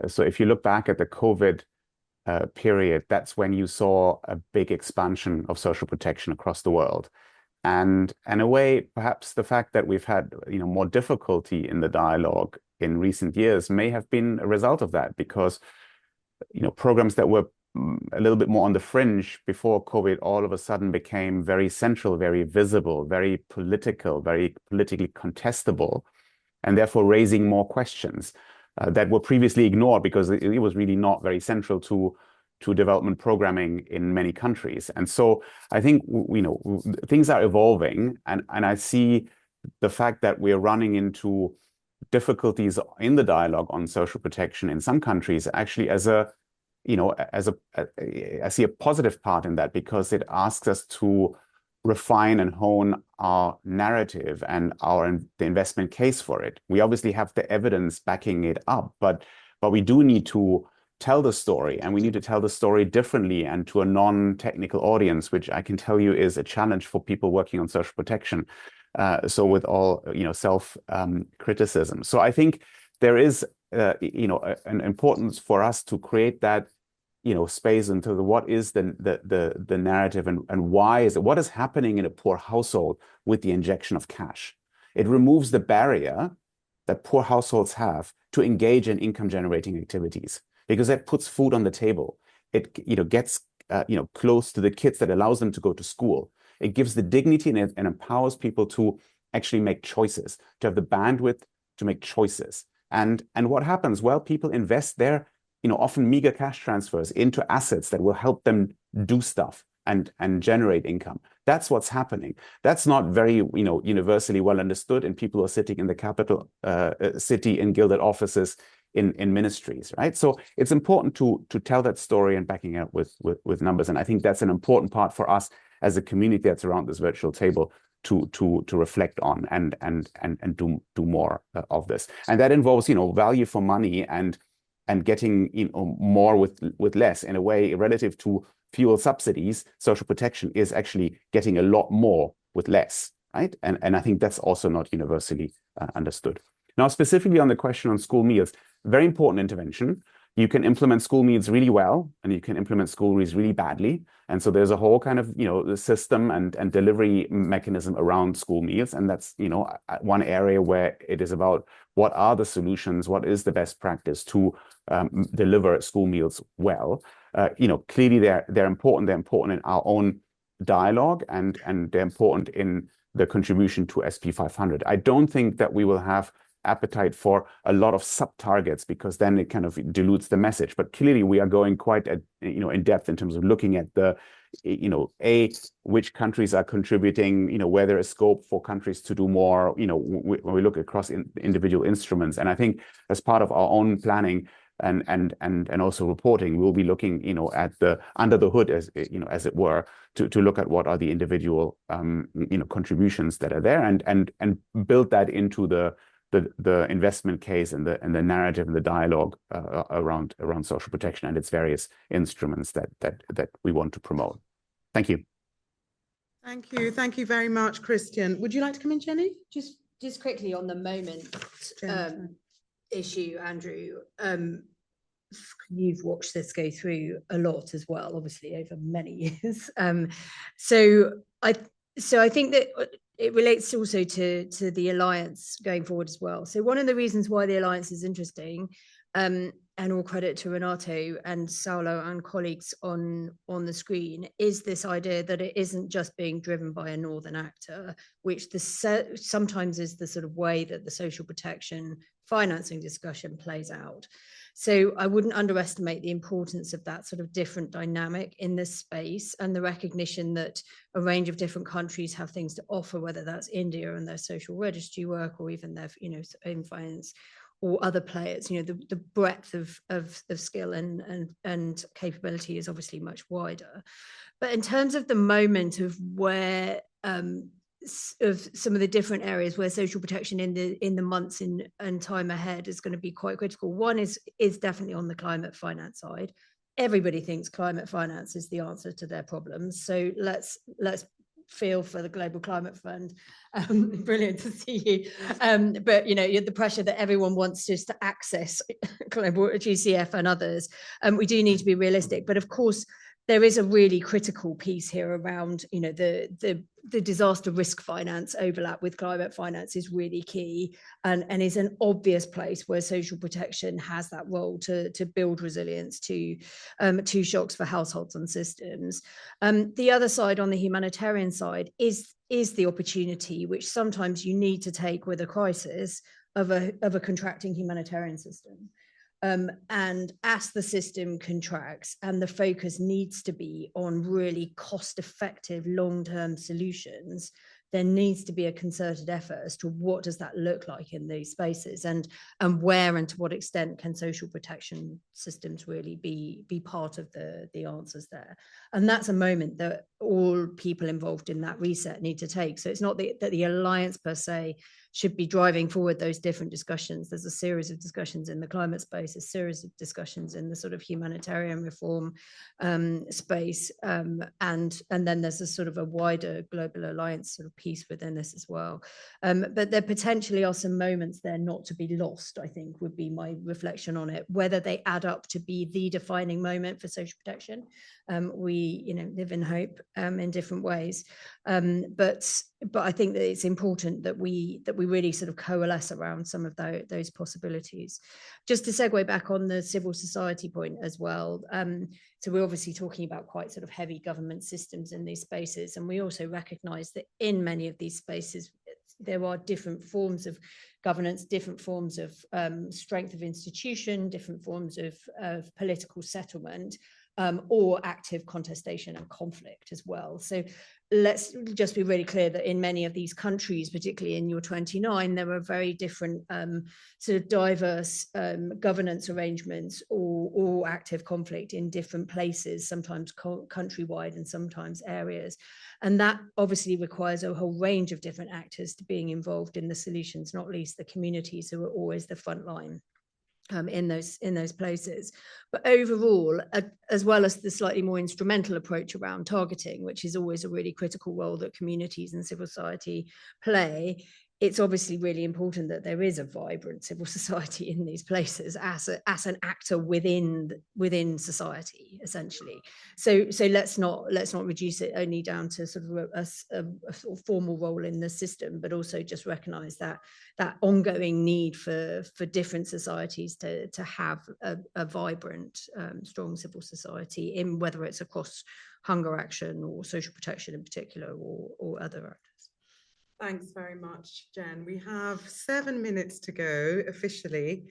So if you look back at the COVID period, that's when you saw a big expansion of social protection across the world. And in a way, perhaps the fact that we've had, you know, more difficulty in the dialogue in recent years may have been a result of that, because, you know, programs that were a little bit more on the fringe before COVID all of a sudden became very central, very visible, very political, very politically contestable, and therefore raising more questions that were previously ignored because it was really not very central to development programming in many countries. And so I think, you know, things are evolving, and I see the fact that we're running into difficulties in the dialogue on social protection in some countries actually as a, you know, I see a positive part in that, because it asks us to refine and hone our narrative and the investment case for it. We obviously have the evidence backing it up, but but we do need to tell the story, and we need to tell the story differently and to a non-technical audience, which I can tell you is a challenge for people working on social protection. So with all, self criticism. So I think there is, an importance for us to create that, space into what is the narrative and why is it, what is happening in a poor household with the injection of cash. It removes the barrier that poor households have to engage in income generating activities, because that puts food on the table. It gets close to the kids, that allows them to go to school. It gives the dignity and empowers people to actually make choices, to have the bandwidth to make choices. And what happens? Well, people invest their often meager cash transfers into assets that will help them do stuff and generate income. That's what's happening. That's not very universally well understood in people who are sitting in the capital city in gilded offices in ministries, right? So it's important to tell that story and backing it up with numbers. And I think that's an important part for us as a community that's around this virtual table to reflect on and do more of this. And that involves value for money and getting more with less. In a way, relative to fuel subsidies, social protection is actually getting a lot more with less, right? And I think that's also not universally understood. Now, specifically on the question on school meals, very important intervention. You can implement school meals really well, and you can implement school meals really badly. And so there's a whole kind of, the system and delivery mechanism around school meals. And that's, one area where it is about what are the solutions, what is the best practice to deliver school meals well. Clearly they're important. They're important in our own dialogue, and they're important in the contribution to SP 500. I don't think that we will have appetite for a lot of sub-targets, because then it kind of dilutes the message. But clearly we are going quite in depth in terms of looking at the which countries are contributing, where there is scope for countries to do more, when we look across individual instruments. And I think as part of our own planning and also reporting, we'll be looking at the under the hood, as it were, to look at what are the individual contributions that are there, and build that into the investment case and the narrative and the dialogue around social protection and its various instruments that we want to promote. Thank you. Thank you very much, Christian. Would you like to come in, Jenny? Just quickly on the moment issue, Andrew. You've watched this go through a lot as well, obviously over many years. So I think that it relates also to the alliance going forward as well. So one of the reasons why the alliance is interesting, and all credit to Renato and Saulo and colleagues on the screen, is this idea that it isn't just being driven by a northern actor, which sometimes is the sort of way that the social protection financing discussion plays out. So I wouldn't underestimate the importance of that sort of different dynamic in this space, and the recognition that a range of different countries have things to offer, whether that's India and their social registry work, or even their own finance, or other players. The breadth of skill and capability is obviously much wider. But in terms of the moment of where of some of the different areas where social protection in the months and time ahead is going to be quite critical. One is definitely on the climate finance side. Everybody thinks climate finance is the answer to their problems. So let's feel for the Global Climate Fund. Brilliant to see you. But the pressure that everyone wants just to access global GCF and others. We do need to be realistic, but of course there is a really critical piece here around, the disaster risk finance overlap with climate finance is really key, and is an obvious place where social protection has that role to build resilience to shocks for households and systems. The other side, on the humanitarian side, is the opportunity, which sometimes you need to take with a crisis, of a contracting humanitarian system. And as the system contracts and the focus needs to be on really cost-effective long-term solutions, there needs to be a concerted effort as to what does that look like in these spaces, and where and to what extent can social protection systems really be part of the answers there. And that's a moment that all people involved in that reset need to take. So it's not that the alliance per se should be driving forward those different discussions. There's a series of discussions in the climate space, a series of discussions in the sort of humanitarian reform space, and then there's a sort of a wider global alliance sort of piece within this as well. But there potentially are some moments there not to be lost, I think, would be my reflection on it. Whether they add up to be the defining moment for social protection, we live in hope in different ways, but I think that it's important that we really sort of coalesce around some of those possibilities. Just to segue back on the civil society point as well. So we're obviously talking about quite sort of heavy government systems in these spaces, and we also recognise that in many of these spaces there are different forms of governance, different forms of strength of institution, different forms of political settlement, or active contestation and conflict as well. So let's just be really clear that in many of these countries, particularly in your 29, there are very different sort of diverse governance arrangements or active conflict in different places, sometimes countrywide and sometimes areas. And that obviously requires a whole range of different actors to being involved in the solutions, not least the communities who are always the front line. In those places, but overall, as well as the slightly more instrumental approach around targeting, which is always a really critical role that communities and civil society play, it's obviously really important that there is a vibrant civil society in these places as an actor within society, essentially. So let's not reduce it only down to sort of a sort of formal role in the system, but also just recognise that ongoing need for different societies to have a vibrant, strong civil society, in whether it's across hunger action or social protection in particular, or other actors. Thanks very much, Jen. We have 7 minutes to go officially.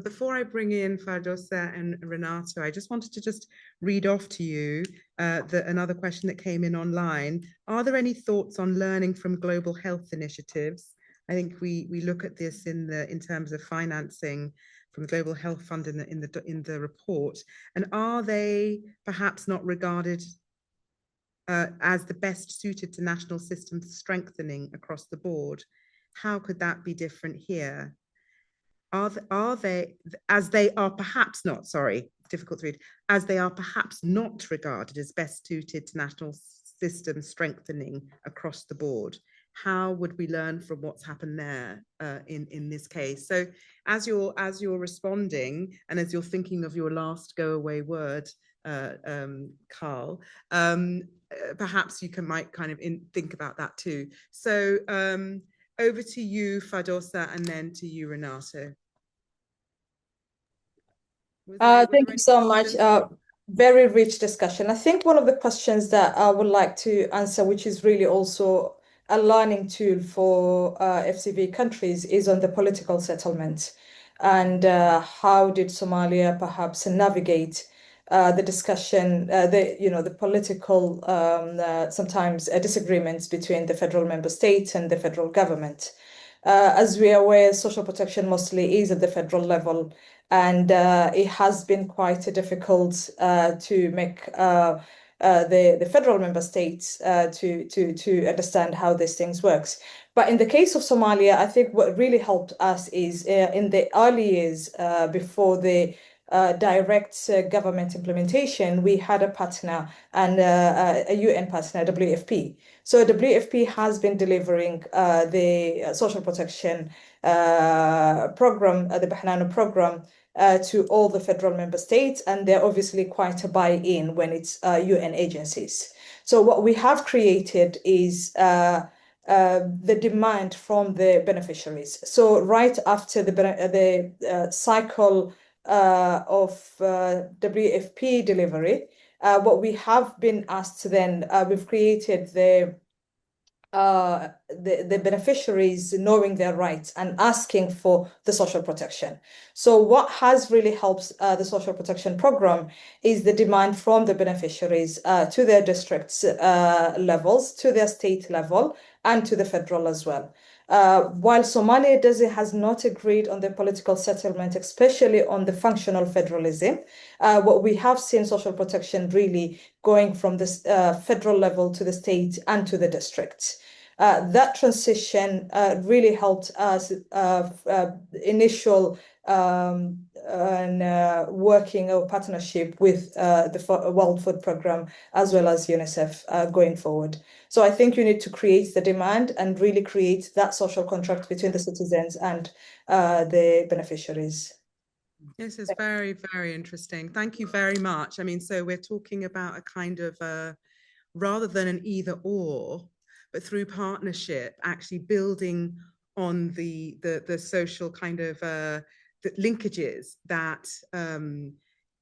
Before I bring in Fardosa and Renato, I just wanted to just read off to you another question that came in online. Are there any thoughts on learning from global health initiatives? I think we look at this in terms of financing from the Global Health Fund in the report, and are they perhaps not regarded as the best suited to national systems strengthening across the board? How could that be different here? Are they, as they are perhaps not, sorry, difficult to read, as they are perhaps not regarded as best suited to national systems strengthening across the board? How would we learn from what's happened there in this case? So as you're responding, and as you're thinking of your last go away word, Carl, perhaps you might kind of think about that too. So over to you, Fardosa, and then to you, Renato. Thank you so much. Very rich discussion. I think one of the questions that I would like to answer, which is really also a learning tool for FCV countries, is on the political settlement, and how did Somalia perhaps navigate the discussion, the political sometimes disagreements between the federal member states and the federal government. As we are aware, social protection mostly is at the federal level, and it has been quite difficult to make the federal member states to understand how these things works. But in the case of Somalia, I think what really helped us is in the early years before the direct government implementation, we had a partner, and a UN partner, WFP. So WFP has been delivering the social protection program, the Bahnano program, to all the federal member states, and they're obviously quite a buy-in when it's UN agencies. So what we have created is the demand from the beneficiaries. So right after the cycle of WFP delivery, what we have been asked then, we've created the beneficiaries knowing their rights and asking for the social protection. So what has really helped the social protection program is the demand from the beneficiaries to their districts levels, to their state level, and to the federal as well. While Somalia has not agreed on the political settlement, especially on the functional federalism, what we have seen social protection really going from the federal level to the state and to the district. That transition really helped us initial working or partnership with the World Food Programme as well as UNICEF going forward. So I think you need to create the demand and really create that social contract between the citizens and the beneficiaries. This is very, very interesting. Thank you very much. I mean, so we're talking about a kind of, rather than an either or, but through partnership, actually building on the social kind of the linkages that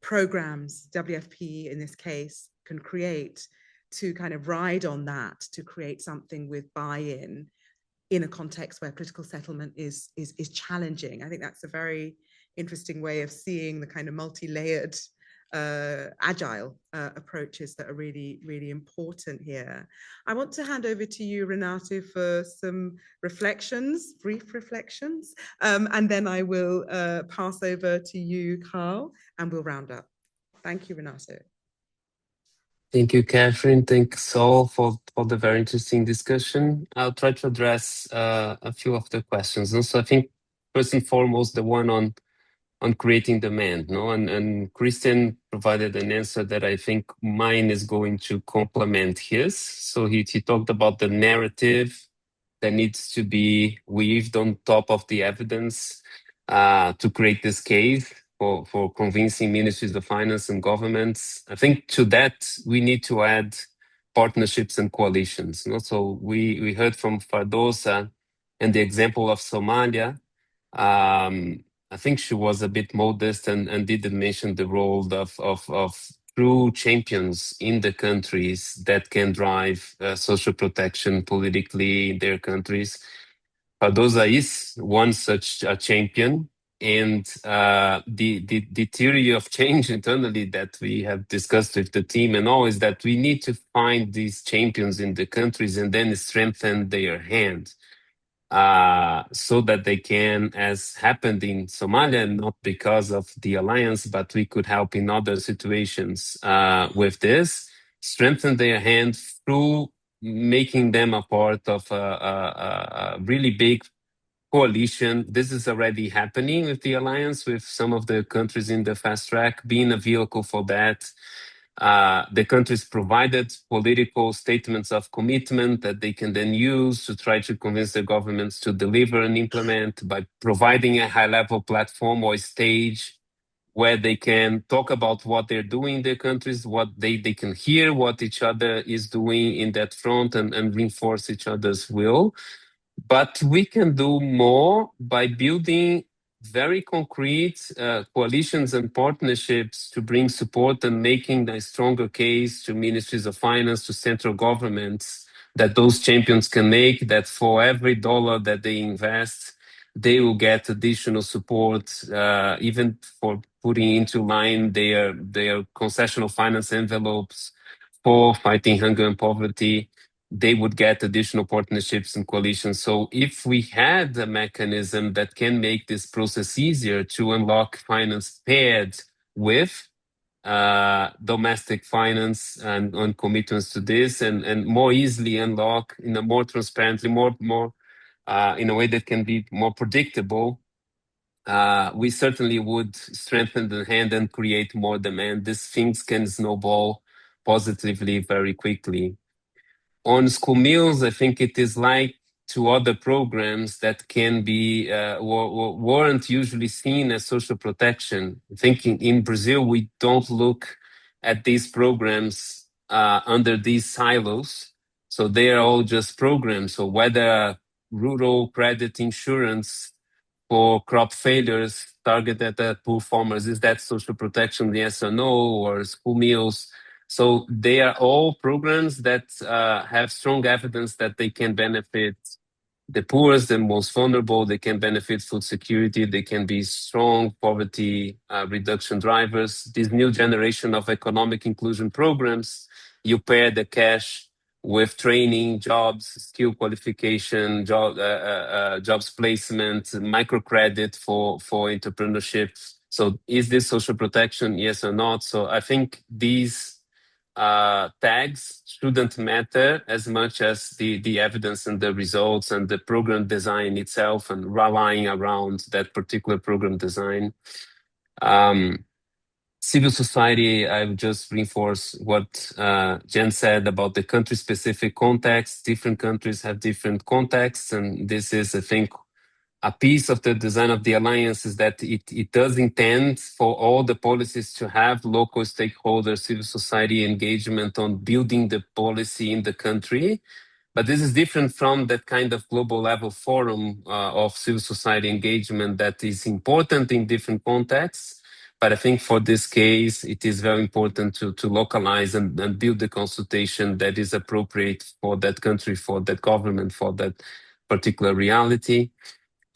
programs, WFP in this case, can create to kind of ride on that, to create something with buy-in in a context where political settlement is challenging. I think that's a very interesting way of seeing the kind of multi-layered agile approaches that are really, really important here. I want to hand over to you, Renato, for some reflections, brief reflections, and then I will pass over to you, Carl, and we'll round up. Thank you, Renato. Thank you, Catherine. Thanks all for the very interesting discussion. I'll try to address a few of the questions. And so I think first and foremost, the one on creating demand, no? And Christian provided an answer that I think mine is going to complement his. So he talked about the narrative that needs to be weaved on top of the evidence to create this case for convincing ministries of finance and governments. I think to that, we need to add partnerships and coalitions. You know? So we heard from Fardosa and the example of Somalia. I think she was a bit modest and didn't mention the role of true champions in the countries that can drive social protection politically in their countries. Fardosa is one such a champion. And the theory of change internally that we have discussed with the team and all is that we need to find these champions in the countries and then strengthen their hand so that they can, as happened in Somalia, not because of the alliance, but we could help in other situations with this, strengthen their hand through making them a part of a really big coalition. This is already happening with the alliance, with some of the countries in the fast track being a vehicle for that. The countries provided political statements of commitment that they can then use to try to convince their governments to deliver and implement by providing a high-level platform or stage where they can talk about what they're doing in their countries, what they can hear what each other is doing in that front and reinforce each other's will. But we can do more by building very concrete coalitions and partnerships to bring support and making a stronger case to ministries of finance, to central governments, that those champions can make, that for every dollar that they invest, they will get additional support, even for putting into line their concessional finance envelopes for fighting hunger and poverty. They would get additional partnerships and coalitions. So if we had a mechanism that can make this process easier to unlock finance paired with domestic finance and on commitments to this and more easily unlock in a more transparently, more in a way that can be more predictable, we certainly would strengthen the hand and create more demand. These things can snowball positively very quickly. On school meals, I think it is like to other programs that can be weren't usually seen as social protection. I think in Brazil, we don't look at these programs under these silos. So they are all just programs. So whether rural credit insurance for crop failures targeted at poor farmers, is that social protection, yes or no, or school meals? So they are all programs that have strong evidence that they can benefit the poorest, the most vulnerable. They can benefit food security. They can be strong poverty reduction drivers. This new generation of economic inclusion programs, you pair the cash with training, jobs, skill qualification, jobs placement, microcredit for entrepreneurship. So is this social protection, yes or not? So I think these tags shouldn't matter as much as the evidence and the results and the program design itself and relying around that particular program design. Civil society, I would just reinforce what Jen said about the country-specific context. Different countries have different contexts, and this is, I think, a piece of the design of the alliance is that it does intend for all the policies to have local stakeholders, civil society engagement on building the policy in the country. But this is different from that kind of global level forum of civil society engagement that is important in different contexts. But I think for this case, it is very important to localize and build the consultation that is appropriate for that country, for that government, for that particular reality.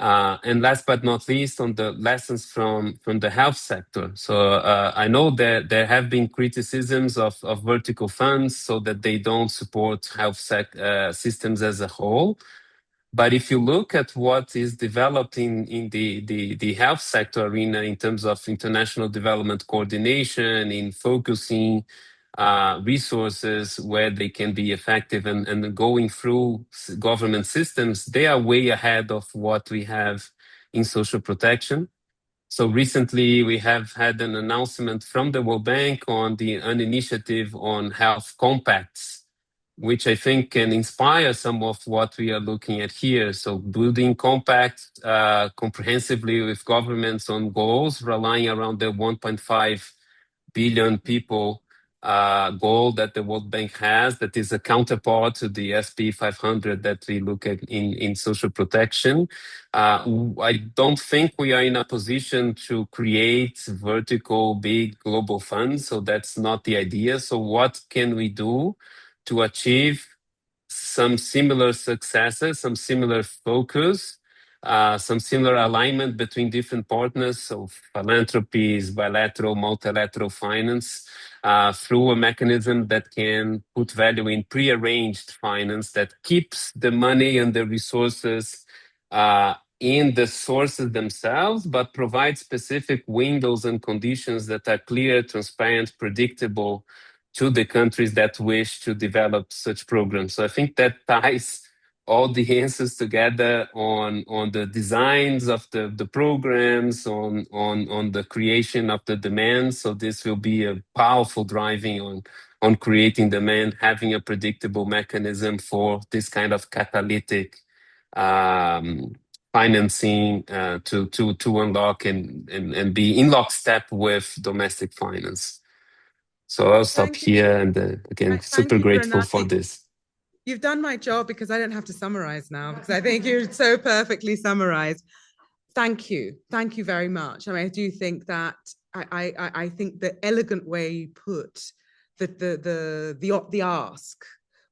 And last but not least, on the lessons from the health sector. So I know that there have been criticisms of vertical funds so that they don't support health systems as a whole. But if you look at what is developed in the health sector arena in terms of international development coordination, in focusing resources where they can be effective and going through government systems, they are way ahead of what we have in social protection. So recently we have had an announcement from the World Bank on an initiative on health compacts, which I think can inspire some of what we are looking at here. So building compacts comprehensively with governments on goals, relying around the 1.5 billion people goal that the World Bank has, that is a counterpart to the SP 500 that we look at in social protection. I don't think we are in a position to create vertical big global funds, so that's not the idea. So what can we do to achieve some similar successes, some similar focus, some similar alignment between different partners, so philanthropies, bilateral, multilateral finance, through a mechanism that can put value in prearranged finance that keeps the money and the resources in the sources themselves, but provides specific windows and conditions that are clear, transparent, predictable to the countries that wish to develop such programs. So I think that ties all the answers together on the designs of the programs, on the creation of the demand. So this will be a powerful driving on creating demand, having a predictable mechanism for this kind of catalytic financing to unlock and be in lockstep with domestic finance. So I'll stop here and again, super grateful for this. You've done my job because I don't have to summarize now, because I think you're so perfectly summarized. Thank you. Thank you very much. I mean, I do think that I think the elegant way you put the ask,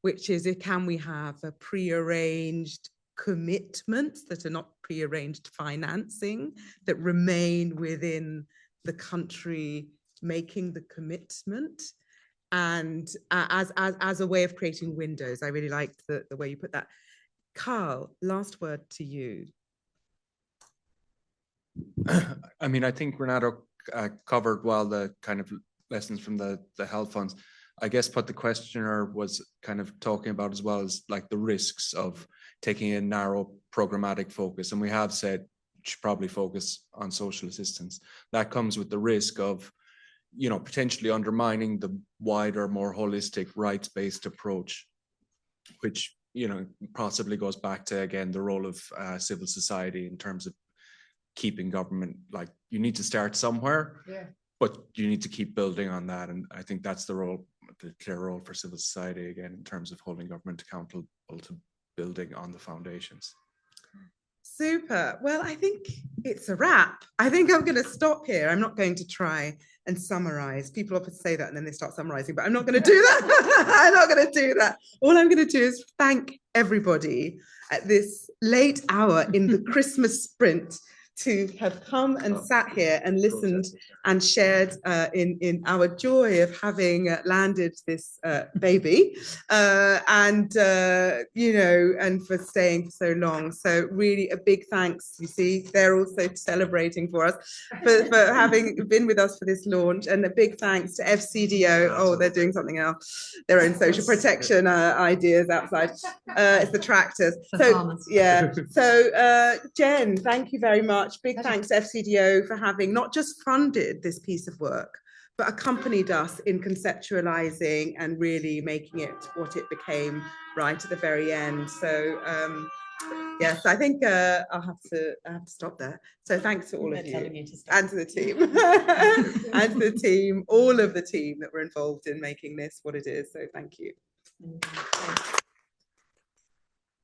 which is, can we have a prearranged commitments that are not prearranged financing that remain within the country making the commitment, and as a way of creating windows. I really liked the way you put that. Carl, last word to you. I mean, I think Renato covered well the kind of lessons from the health funds. I guess what the questioner was kind of talking about as well is like the risks of taking a narrow programmatic focus. And we have said should probably focus on social assistance. That comes with the risk of, you know, potentially undermining the wider, more holistic rights-based approach, which, you know, possibly goes back to, again, the role of civil society in terms of keeping government, like, you need to start somewhere, but you need to keep building on that. And I think that's the role, the clear role for civil society, again, in terms of holding government accountable to building on the foundations. Super. Well, I think it's a wrap. I think I'm going to stop here. I'm not going to try and summarize. People often say that and then they start summarizing, but I'm not going to do that. I'm not going to do that. All I'm going to do is thank everybody at this late hour in the Christmas sprint to have come and sat here and listened and shared in our joy of having landed this baby, and you know, and for staying for so long. So really a big thanks. You see, they're also celebrating for us for having been with us for this launch, and a big thanks to FCDO. Oh, they're doing something else, their own social protection ideas outside. It's the tractors. So yeah. So Jen, thank you very much. Big thanks to FCDO for having not just funded this piece of work, but accompanied us in conceptualizing and really making it what it became right at the very end. So yes, I think I have to stop there. So thanks to all of you and to the team and to the team, all of the team that were involved in making this what it is. So thank you.